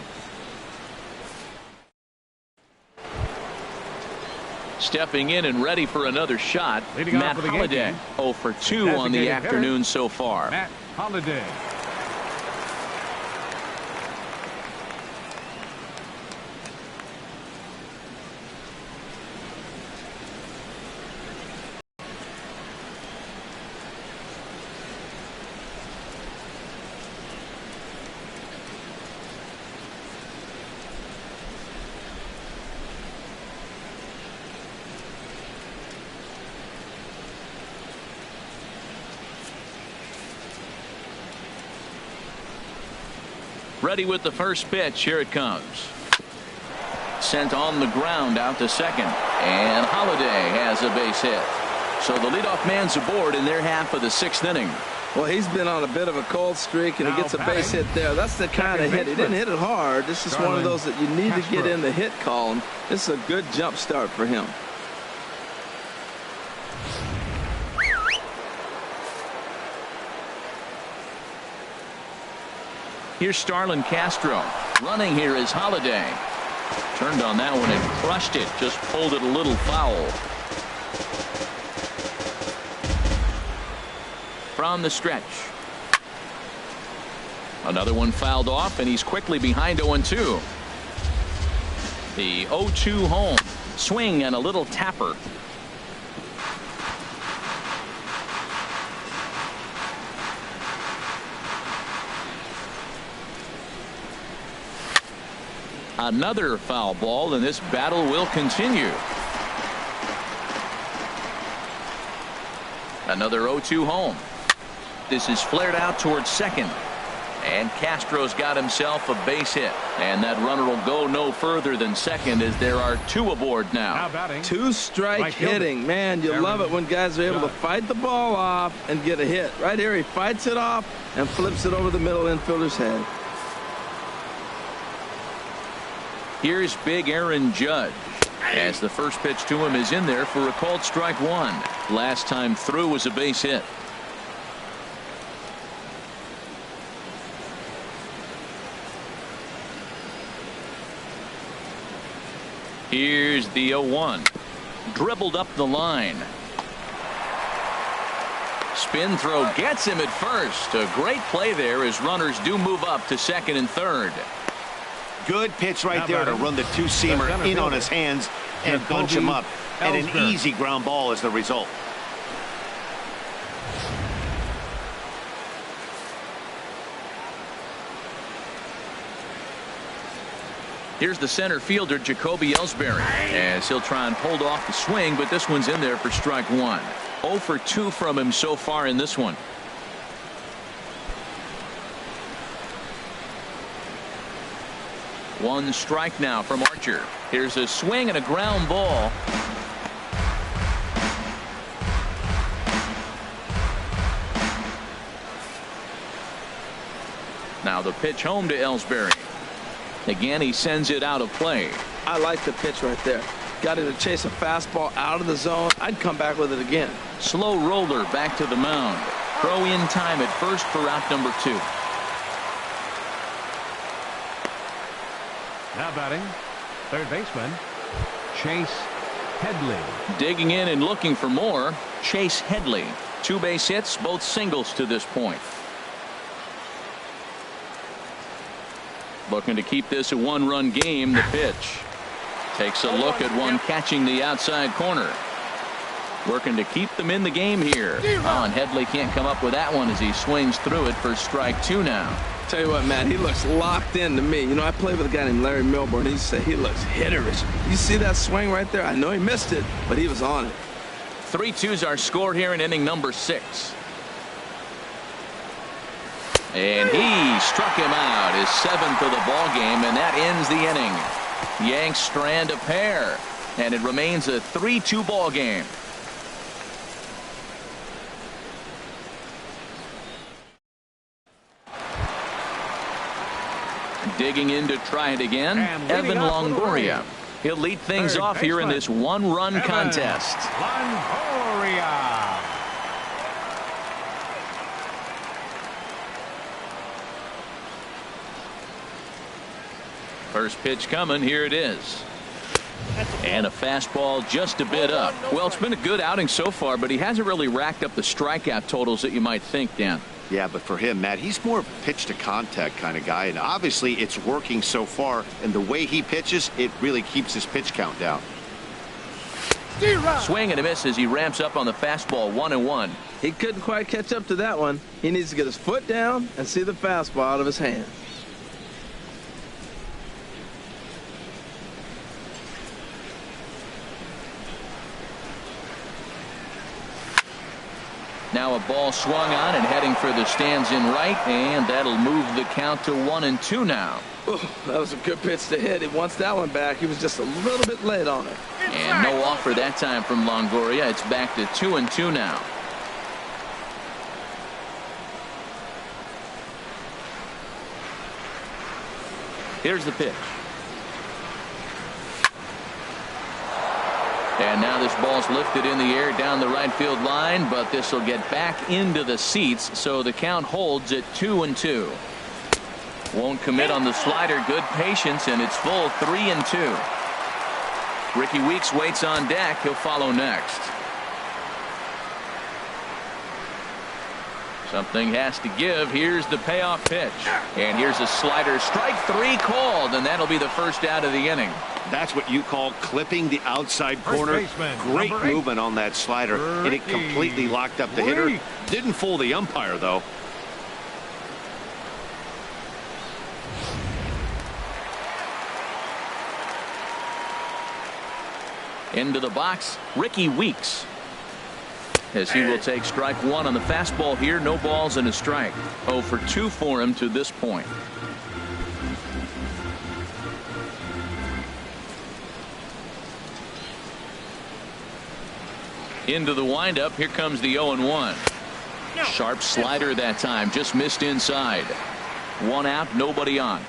Stepping in and ready for another shot, Matt Holliday. 0 for 2 on the afternoon so far. Matt Holliday. Ready with the first pitch. Here it comes. Sent on the ground out to second. And Holiday has a base hit. So the leadoff man's aboard in their half of the 6th inning. Well, he's been on a bit of a cold streak, and he gets a base hit there. That's the kind of hit. He didn't hit it hard. This is one of those that you need to get in the hit column. This is a good jump start for him. Here's Starlin Castro. Running here is Holiday. Turned on that one and crushed it. Just pulled it a little foul. From the stretch. Another one fouled off, and he's quickly behind 0-2. The 0-2 home. Swing and a little tapper. Another foul ball, and this battle will continue. Another 0-2 home. This is flared out towards second. And Castro's got himself a base hit. And that runner will go no further than second as there are 2 aboard now. Two-strike hitting. Man, you love it when guys are able to fight the ball off and get a hit. Right here, he fights it off and flips it over the middle infielder's head. Here's big Aaron Judge. As the first pitch to him is in there for a called strike 1. Last time through was a base hit. Here's the 0-1. Dribbled up the line. Spin throw gets him at first. A great play there as runners do move up to second and third. Good pitch right there to run the two-seamer in on his hands and bunch him up. And an easy ground ball is the result. Here's the center fielder, Jacoby Ellsbury, as he'll try and hold off the swing, but this one's in there for strike 1. 0 for 2 from him so far in this one. One strike now from Archer. Here's a swing and a ground ball. Now the pitch home to Ellsbury. Again, he sends it out of play. I like the pitch right there. Got him to chase a fastball out of the zone. I'd come back with it again. Slow roller back to the mound. Throw in time at first for out number 2. Now batting, third baseman, Chase Headley. Digging in and looking for more, Chase Headley. 2 base hits, both singles to this point. Looking to keep this a 1-run game. The pitch. Takes a look at one catching the outside corner. Working to keep them in the game here. Oh, and Headley can't come up with that one as he swings through it for strike 2 now. Tell you what, Matt, he looks locked in to me. You know, I played with a guy named Larry Milburn. He said he looks hitterish. You see that swing right there? I know he missed it, but he was on it. 3-2's our score here in inning number 6. And he struck him out, his 7th of the ball game, and that ends the inning. Yanks strand a pair, and it remains a 3-2 ball game. Digging in to try it again, Evan Longoria. He'll lead things off here in this 1-run contest. Longoria. First pitch coming. Here it is. And a fastball just a bit up. Well, it's been a good outing so far, but he hasn't really racked up the strikeout totals that you might think, Dan. Yeah, but for him, Matt, he's more pitch to contact kind of guy, and obviously it's working so far, and the way he pitches, it really keeps his pitch count down. Swing and a miss as he ramps up on the fastball. 1-1. He couldn't quite catch up to that one. He needs to get his foot down and see the fastball out of his hand. Now a ball swung on and heading for the stands in right, and that'll move the count to 1-2 now. Oh, that was a good pitch to hit. He wants that one back. He was just a little bit late on it. And no offer that time from Longoria. It's back to 2-2 now. Here's the pitch. And now this ball's lifted in the air down the right field line, but this will get back into the seats, so the count holds at 2-2. Won't commit on the slider. Good patience, and it's full 3-2. Ricky Weeks waits on deck. He'll follow next. Something has to give. Here's the payoff pitch. And here's a slider. Strike 3 called, and that'll be the first out of the inning. That's what you call clipping the outside corner. Great movement on that slider, and it completely locked up the hitter. Didn't fool the umpire, though. Into the box, Ricky Weeks, as he will take strike 1 on the fastball here. No balls and a strike. 0 for 2 for him to this point. Into the windup. Here comes the 0-1. Sharp slider that time. Just missed inside. 1 out, nobody on.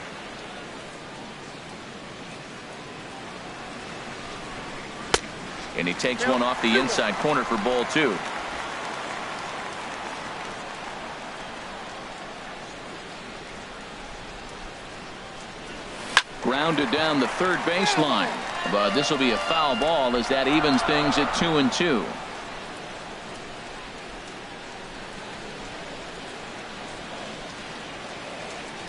And he takes one off the inside corner for ball 2. Grounded down the third baseline, but this will be a foul ball as that evens things at 2-2.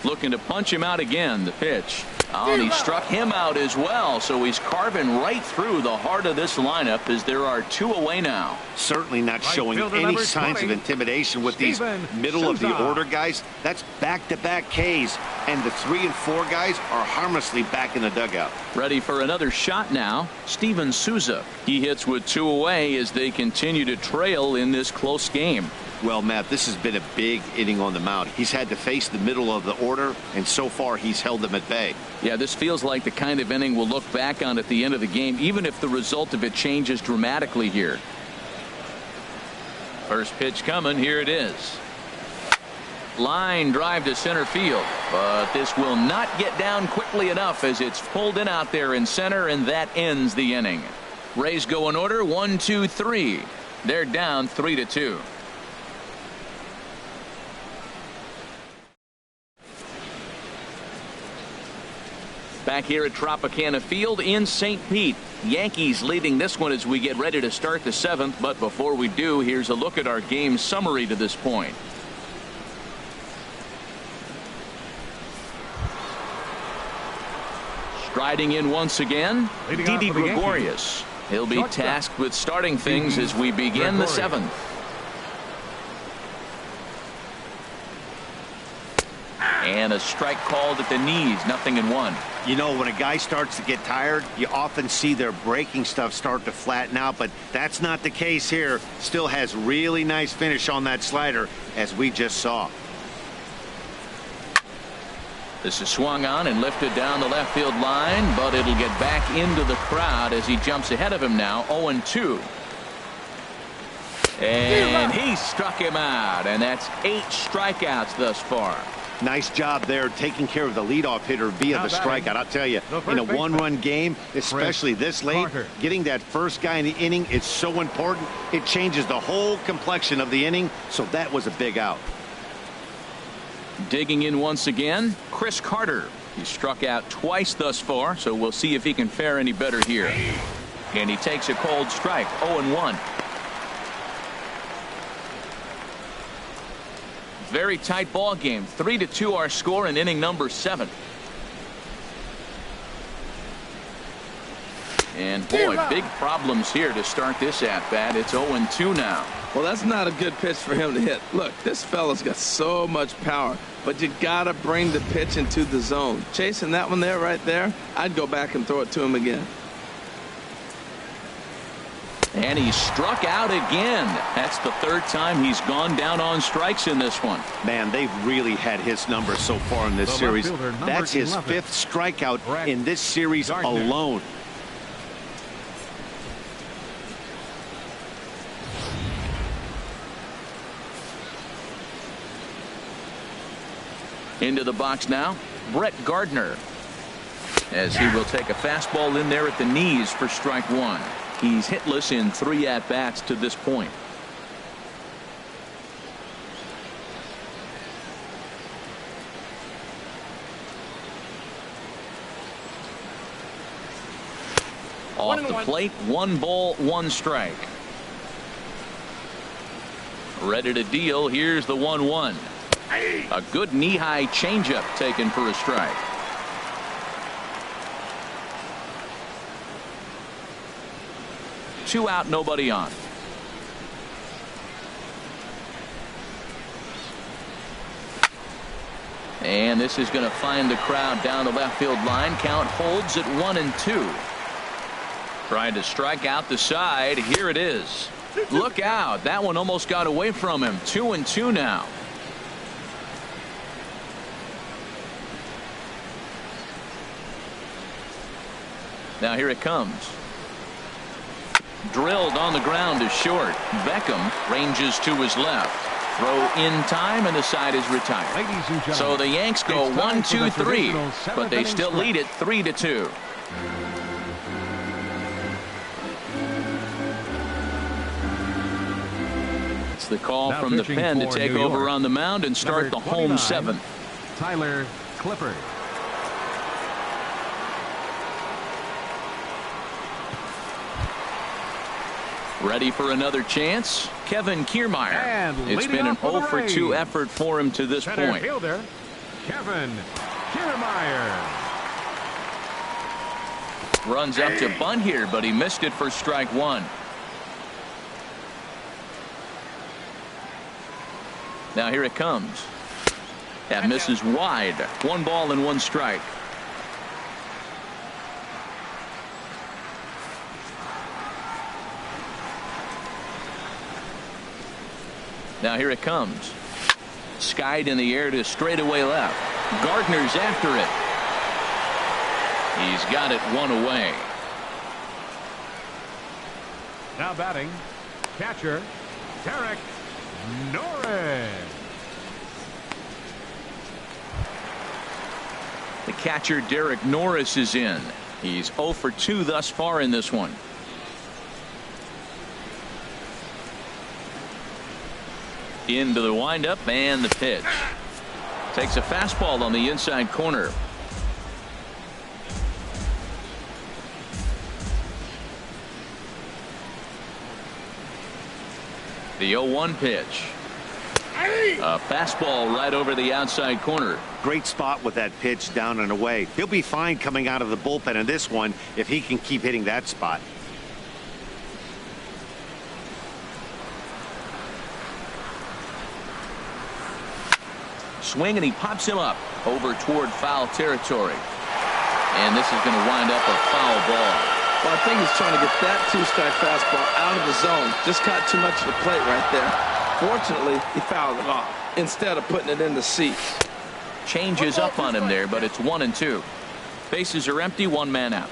Looking to punch him out again. The pitch. Oh, and he struck him out as well, so he's carving right through the heart of this lineup as there are 2 away now. Certainly not showing any signs of intimidation with these middle of the order guys. That's back-to-back Ks, and the 3 and 4 guys are harmlessly back in the dugout. Ready for another shot now. Steven Souza. He hits with 2 away as they continue to trail in this close game. Well, Matt, this has been a big inning on the mound. He's had to face the middle of the order, and so far he's held them at bay. Yeah, this feels like the kind of inning we'll look back on at the end of the game, even if the result of it changes dramatically here. First pitch coming. Here it is. Line drive to center field, but this will not get down quickly enough as it's pulled in out there in center, and that ends the inning. Rays go in order 1, 2, 3. They're down 3-2. Back here at Tropicana Field in St. Pete. Yankees leading this one as we get ready to start the 7th. But before we do, here's a look at our game summary to this point. Striding in once again, Didi Gregorius. He'll be tasked with starting things as we begin the 7th. And a strike called at the knees. 0-1. You know, when a guy starts to get tired, you often see their breaking stuff start to flatten out, but that's not the case here. Still has really nice finish on that slider, as we just saw. This is swung on and lifted down the left field line, but it'll get back into the crowd as he jumps ahead of him now. 0-2. And he struck him out, and that's 8 strikeouts thus far. Nice job there taking care of the leadoff hitter via the strikeout. I'll tell you, in a one-run game, especially this late, getting that first guy in the inning is so important. It changes the whole complexion of the inning, so that was a big out. Digging in once again, Chris Carter. He struck out twice thus far, so we'll see if he can fare any better here. And he takes a cold strike. 0-1. Very tight ball game. 3-2 our score in inning number 7. And boy, big problems here to start this at bat. It's 0-2 now. Well, that's not a good pitch for him to hit. Look, this fella's got so much power, but you gotta bring the pitch into the zone. Chasing that one there, right there, I'd go back and throw it to him again. And he struck out again. That's the third time he's gone down on strikes in this one. Man, they've really had his number so far in this series. That's his 5th strikeout in this series alone. Into the box now, Brett Gardner, as he will take a fastball in there at the knees for strike 1. He's hitless in 3 at-bats to this point. Off the plate, 1 ball, 1 strike. Ready to deal. Here's the 1-1. A good knee-high changeup taken for a strike. Two out, nobody on. And this is going to find the crowd down the left field line. Count holds at 1-2. Trying to strike out the side. Here it is. Look out. That one almost got away from him. 2-2 now. Now here it comes. Drilled on the ground to short. Beckham ranges to his left. Throw in time, and the side is retired. So the Yanks go 1-2-3, but they still lead it 3-2. It's the call from the pen to take over on the mound and start the home 7th. Tyler Clippard. Ready for another chance? Kevin Kiermaier. It's been an 0-for-2 effort for him to this point. Fielder, Kevin Kiermaier. Runs up to bunt here, but he missed it for strike 1. Now here it comes. That misses wide. 1 ball and 1 strike. Now here it comes. Skied in the air to straightaway left. Gardner's after it. He's got it 1 away. Now batting, catcher Derek Norris. The catcher Derek Norris is in. He's 0-for-2 thus far in this one. Into the windup and the pitch. Takes a fastball on the inside corner. The 0-1 pitch. A fastball right over the outside corner. Great spot with that pitch down and away. He'll be fine coming out of the bullpen in this one if he can keep hitting that spot. Swing, and he pops him up over toward foul territory. And this is going to wind up a foul ball. Well, I think he's trying to get that 2-strike fastball out of the zone. Just caught too much of the plate right there. Fortunately, he fouled it off instead of putting it in the seats. Changes up on him there, but it's 1-2. Bases are empty, 1 man out.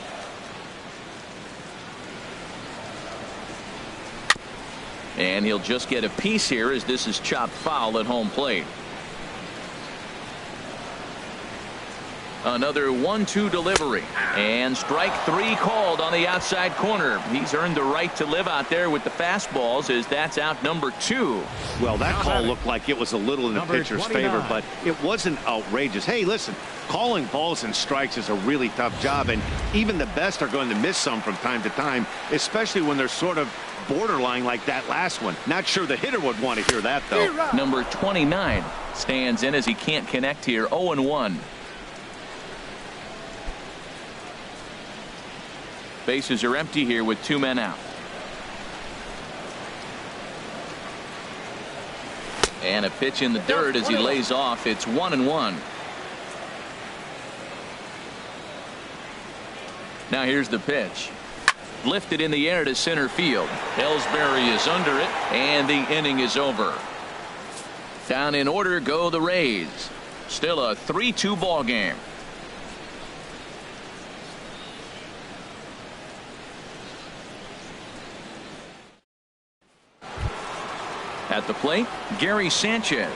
And he'll just get a piece here as this is chopped foul at home plate. Another 1-2 delivery, and strike 3 called on the outside corner. He's earned the right to live out there with the fastballs, as that's out number 2. Well, that call looked like it was a little in the pitcher's favor, but it wasn't outrageous. Hey, listen, calling balls and strikes is a really tough job, and even the best are going to miss some from time to time, especially when they're sort of borderline like that last one. Not sure the hitter would want to hear that, though. Number 29 stands in as he can't connect here. 0-1. Bases are empty here with 2 men out. And a pitch in the dirt as he lays off. It's 1-1. Now here's the pitch. Lifted in the air to center field. Ellsbury is under it, and the inning is over. Down in order go the Rays. Still a 3-2 ball game. At the plate, Gary Sanchez.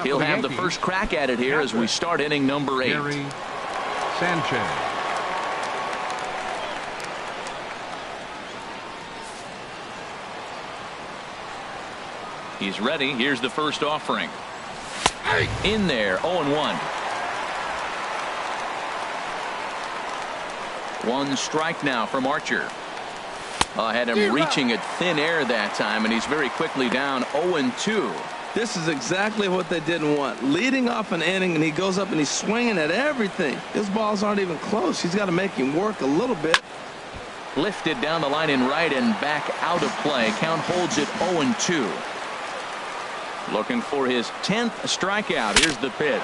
He'll have the first crack at it here as we start inning number 8. Gary Sanchez. He's ready. Here's the first offering. In there, 0-1. One strike now from Archer. Had him reaching at thin air that time, and he's very quickly down 0-2. This is exactly what they didn't want. Leading off an inning, and he goes up and he's swinging at everything. His balls aren't even close. He's got to make him work a little bit. Lifted down the line in right and back out of play. Count holds it 0-2. Looking for his 10th strikeout. Here's the pitch.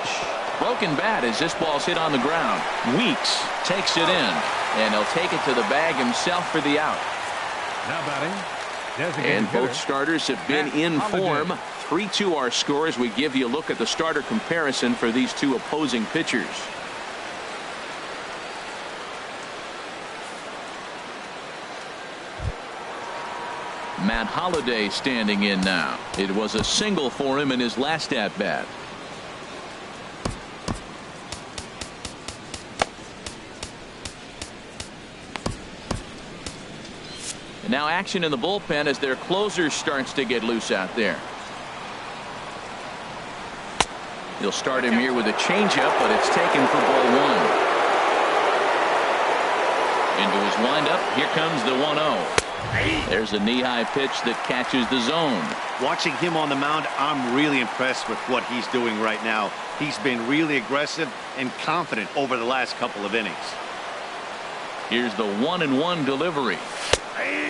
Broken bat as this ball's hit on the ground. Weeks takes it in, and he'll take it to the bag himself for the out. Now batting. And both starters have been in form. 3-2 our scores. We give you a look at the starter comparison for these two opposing pitchers. Matt Holliday standing in now. It was a single for him in his last at bat. And now action in the bullpen as their closer starts to get loose out there. He'll start him here with a changeup, but it's taken for ball 1. Into his windup. Here comes the 1-0. There's a knee-high pitch that catches the zone. Watching him on the mound, I'm really impressed with what he's doing right now. He's been really aggressive and confident over the last couple of innings. Here's the 1-1 delivery.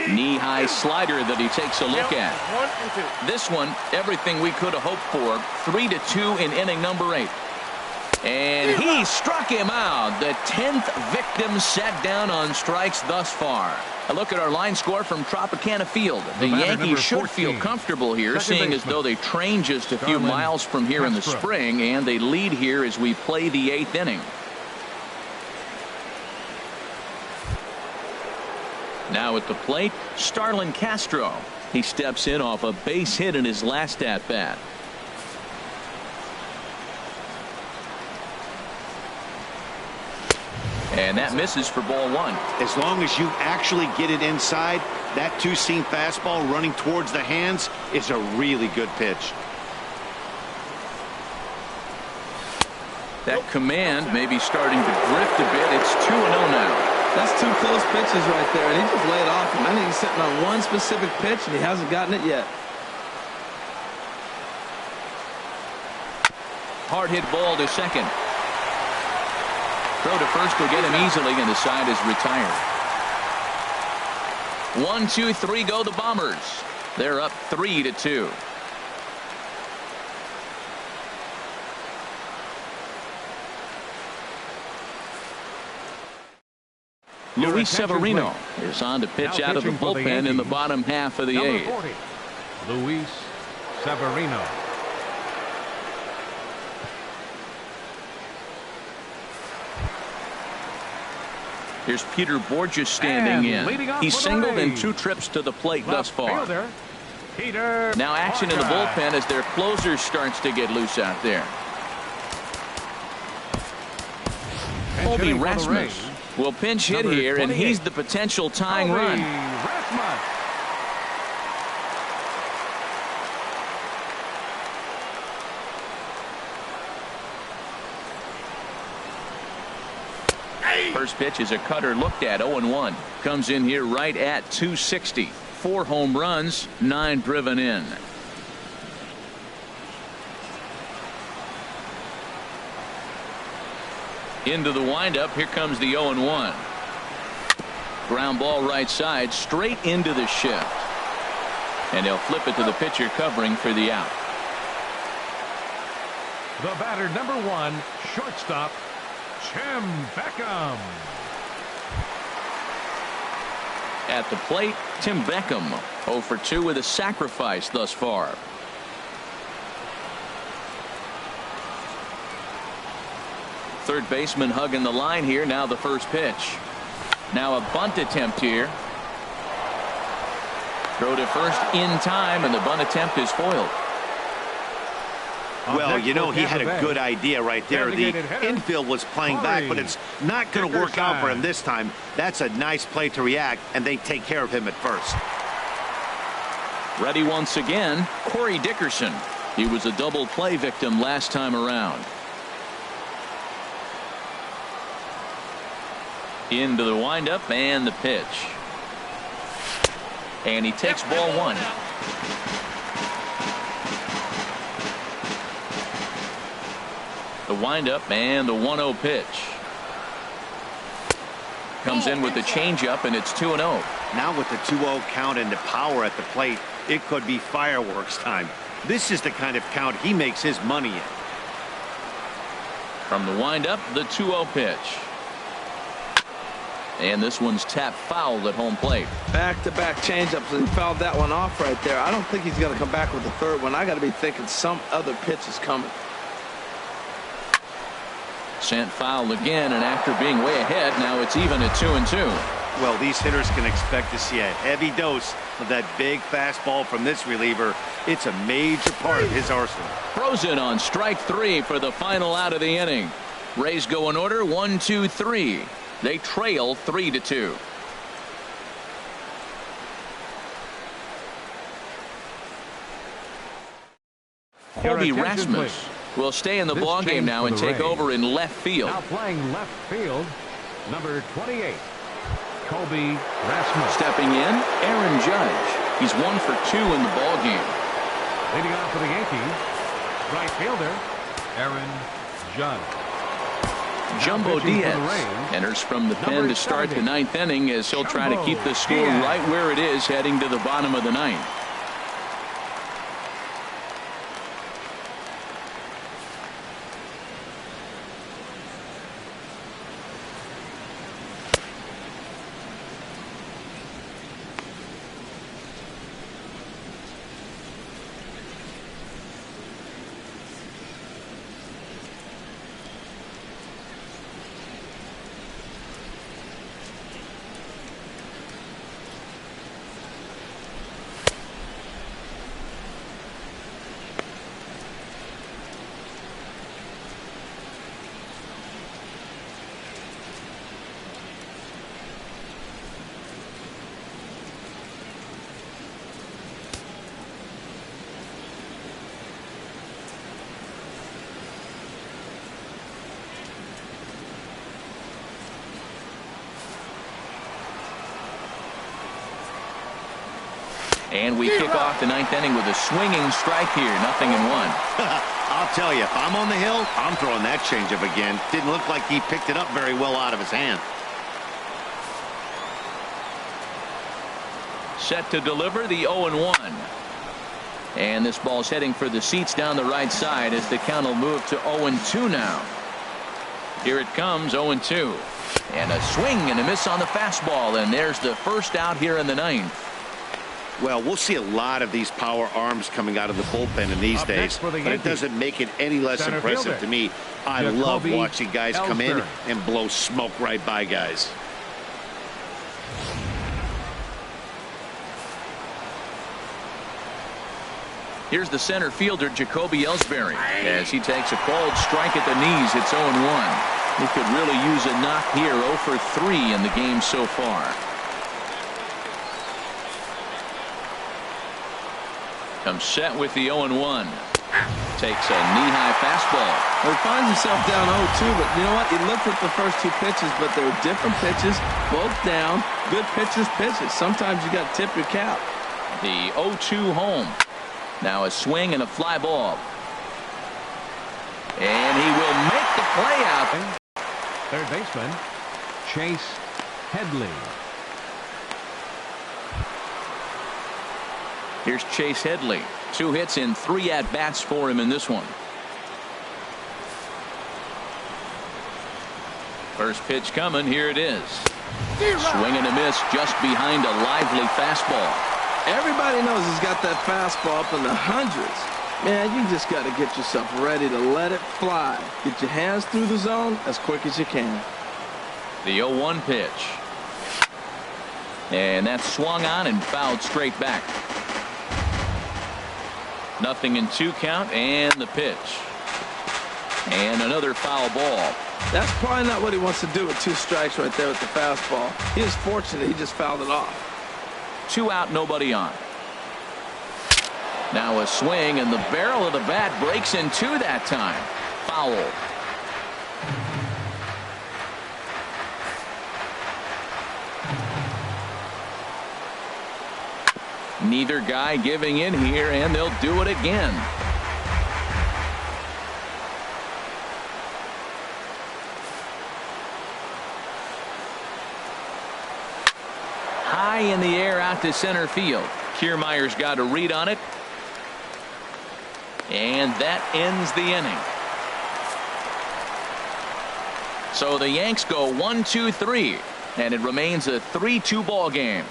Knee-high slider that he takes a look at. This one, everything we could have hoped for. 3-2 in inning number 8. And he struck him out. The 10th victim set down on strikes thus far. A look at our line score from Tropicana Field. The Yankees should feel comfortable here, seeing as though they train just a few miles from here in the spring, and they lead here as we play the 8th inning. Now at the plate, Starlin Castro. He steps in off a base hit in his last at bat. And that misses for ball 1. As long as you actually get it inside, that two-seam fastball running towards the hands is a really good pitch. That command may be starting to drift a bit. It's 2-0 now. That's 2 close pitches right there, and he just laid off him. I think he's sitting on one specific pitch, and he hasn't gotten it yet. Hard hit ball to second. Throw to first will get him easily, and the side is retired. 1, 2, 3 go the Bombers. They're up 3-2. Luis Severino is on to pitch out of the bullpen in the bottom half of the 8th. 40, Luis Severino. Here's Peter Borges standing in. He's singled in 2 trips to the plate thus far. Now action in the bullpen as their closer starts to get loose out there. Colby Rasmus will pinch hit here, and he's the potential tying run. First pitch is a cutter looked at. 0-1. Comes in here right at 260. 4 home runs, 9 driven in. Into the windup. Here comes the 0-1. Ground ball right side, straight into the shift. And they'll flip it to the pitcher covering for the out. The batter, number 1, shortstop, Jim Beckham. At the plate, Tim Beckham, 0 for 2 with a sacrifice thus far. Third baseman hugging the line here. Now the first pitch. Now a bunt attempt here. Throw to first in time, and the bunt attempt is foiled. Well, you know, he had a good idea right there. The infield was playing back, but it's not going to work out for him this time. That's a nice play to react, and they take care of him at first. Ready once again, Corey Dickerson. He was a double play victim last time around. Into the windup and the pitch. And he takes ball one. The windup and the 1-0 pitch. Comes in with the changeup, and it's 2-0. Now with the 2-0 count and the power at the plate, it could be fireworks time. This is the kind of count he makes his money in. From the windup, the 2-0 pitch. And this one's tapped foul at home plate. Back-to-back changeups, and he fouled that one off right there. I don't think he's going to come back with the third one. I got to be thinking some other pitch is coming. Sent foul again, and after being way ahead, now it's even at 2-2. Well, these hitters can expect to see a heavy dose of that big fastball from this reliever. It's a major part of his arsenal. Throws in on strike 3 for the final out of the inning. Rays go in order 1-2-3. They trail 3-2. Colby Rasmus will stay in the ballgame now and take over in left field. Now playing left field, number 28, Colby Rasmus. Stepping in, Aaron Judge. He's 1 for 2 in the ballgame. Leading off for the Yankees, right fielder, Aaron Judge. Jumbo Diaz enters from the pen to start the 9th inning as he'll try to keep the score right where it is heading to the bottom of the 9th. And we kick off the 9th inning with a swinging strike here. 0-1. I'll tell you, if I'm on the hill, I'm throwing that changeup again. Didn't look like he picked it up very well out of his hand. Set to deliver the 0-1. And this ball's heading for the seats down the right side as the count will move to 0-2 now. Here it comes, 0-2. And a swing and a miss on the fastball. And there's the first out here in the 9th. Well, we'll see a lot of these power arms coming out of the bullpen in these days, but it doesn't make it any less impressive to me. I love watching guys come in and blow smoke right by guys. Here's the center fielder, Jacoby Ellsbury, as he takes a cold strike at the knees. It's 0-1. He could really use a knock here. 0 for 3 in the game so far. Comes set with the 0-1. Takes a knee-high fastball. Well, he finds himself down 0-2, but you know what? He looked at the first 2 pitches, but they're different pitches, both down. Good pitchers pitches. Sometimes you got to tip your cap. The 0-2 home. Now a swing and a fly ball. And he will make the play out. Third baseman, Chase Headley. Here's Chase Headley. 2 hits in 3 at-bats for him in this one. First pitch coming. Here it is. Swing and a miss just behind a lively fastball. Everybody knows he's got that fastball up in the hundreds. Man, you just got to get yourself ready to let it fly. Get your hands through the zone as quick as you can. The 0-1 pitch. And that's swung on and fouled straight back. 0-2 count, and the pitch. And another foul ball. That's probably not what he wants to do with 2 strikes right there with the fastball. He is fortunate he just fouled it off. 2 out, nobody on. Now a swing, and the barrel of the bat breaks in 2 that time. Foul. Neither guy giving in here, and they'll do it again. High in the air out to center field. Kiermaier's got a read on it. And that ends the inning. So the Yanks go 1-2-3, and it remains a 3-2 ball game.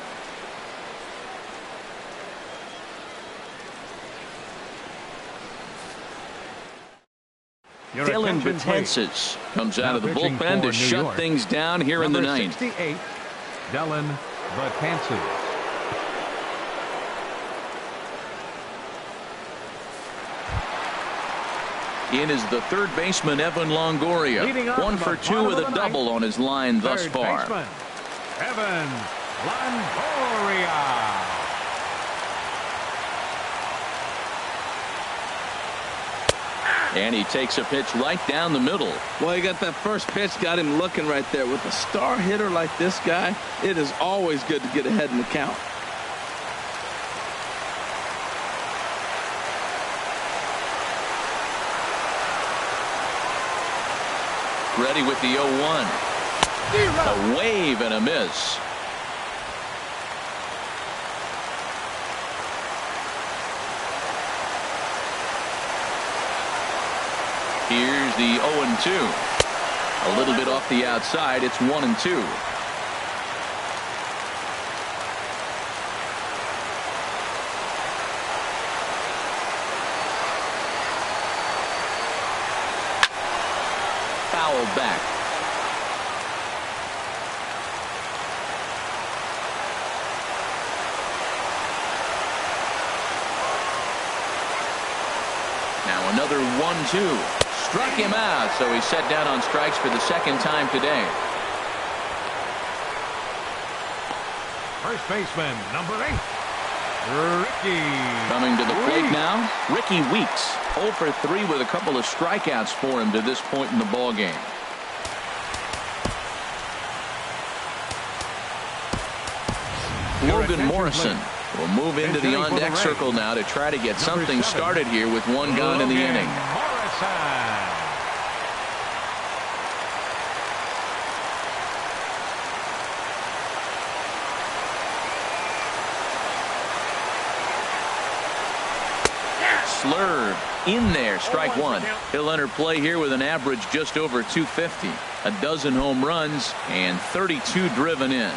Dylan Betances comes out of the bullpen to shut things down here in the ninth. 68, Dylan Betances. In is the third baseman, Evan Longoria. 1 for 2 with a double on his line thus far. Baseman, Evan Longoria. And he takes a pitch right down the middle. Well, he got that first pitch, got him looking right there. With a star hitter like this guy, it is always good to get ahead in the count. Ready with the 0-1. A wave and a miss. Here's the 0-2. A little bit off the outside. It's 1-2. Fouled back. Now another 1-2. Struck him out, so he's set down on strikes for the second time today. First baseman, number 8, Ricky. Coming to the plate now, Ricky Weeks. 0 for 3 with a couple of strikeouts for him to this point in the ball game. Logan Morrison will move into the on-deck circle now to try to get something started here with 1 gone in the inning. Slurve in there, strike 1. He'll enter play here with an average just over 250. A dozen home runs and 32 driven in.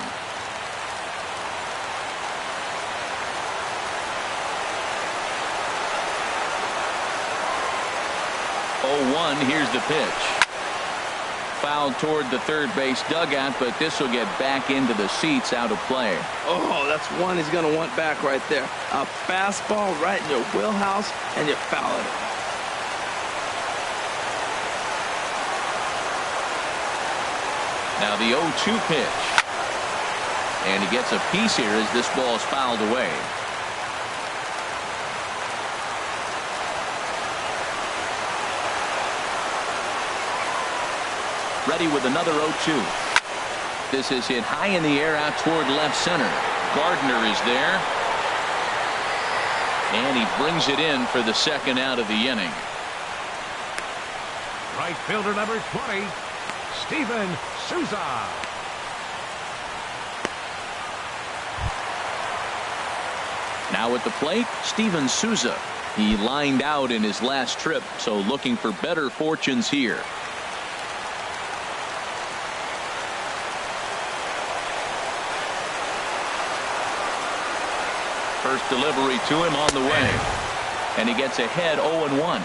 Here's the pitch. Fouled toward the third base dugout, but this will get back into the seats, out of play. Oh, that's one he's going to want back right there. A fastball right in your wheelhouse, and you foul it. Now the 0-2 pitch. And he gets a piece here as this ball is fouled away. Ready with another 0-2. This is hit high in the air out toward left center. Gardner is there. And he brings it in for the second out of the inning. Right fielder number 20, Steven Souza. Now at the plate, Steven Souza. He lined out in his last trip, so looking for better fortunes here. First delivery to him on the way. And he gets ahead 0-1.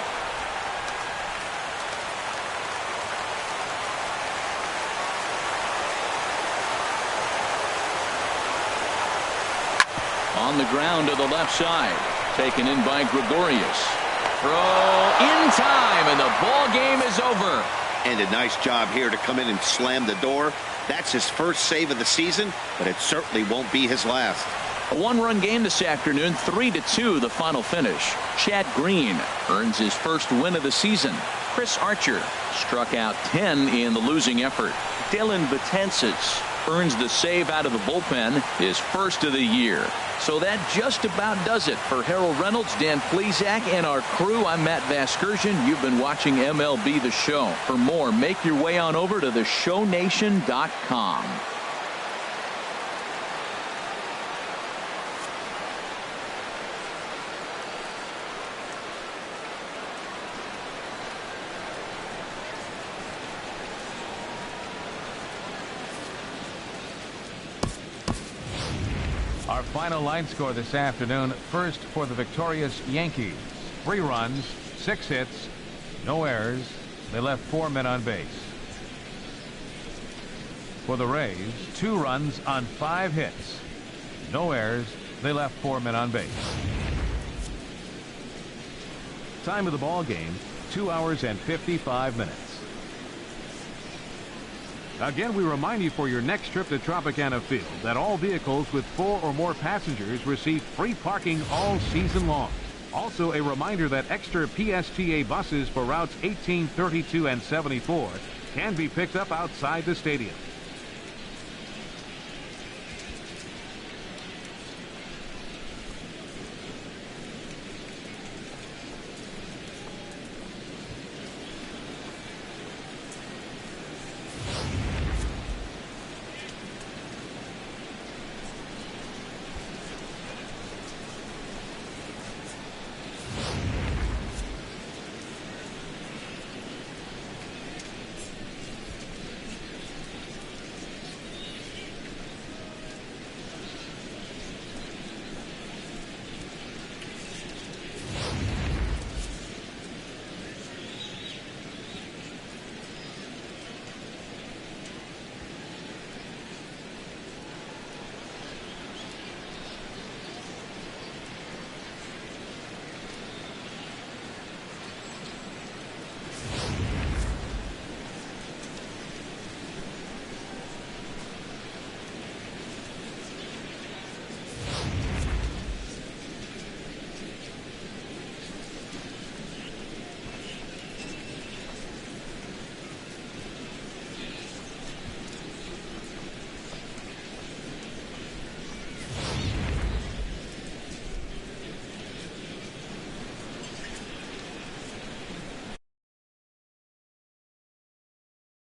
On the ground to the left side. Taken in by Gregorius. Throw in time, and the ball game is over. And a nice job here to come in and slam the door. That's his first save of the season, but it certainly won't be his last. A one-run game this afternoon, 3-2 the final finish. Chad Green earns his first win of the season. Chris Archer struck out 10 in the losing effort. Dylan Betances earns the save out of the bullpen, his first of the year. So that just about does it for Harold Reynolds, Dan Plesac, and our crew. I'm Matt Vasgersian. You've been watching MLB The Show. For more, make your way on over to the shownation.com. Our final line score this afternoon. First for the victorious Yankees. 3 runs, 6 hits, no errors. They left 4 men on base. For the Rays, 2 runs on 5 hits, no errors. They left 4 men on base. Time of the ball game, 2 hours and 55 minutes. Again, we remind you for your next trip to Tropicana Field that all vehicles with 4 or more passengers receive free parking all season long. Also, a reminder that extra PSTA buses for routes 18, 32, and 74 can be picked up outside the stadium.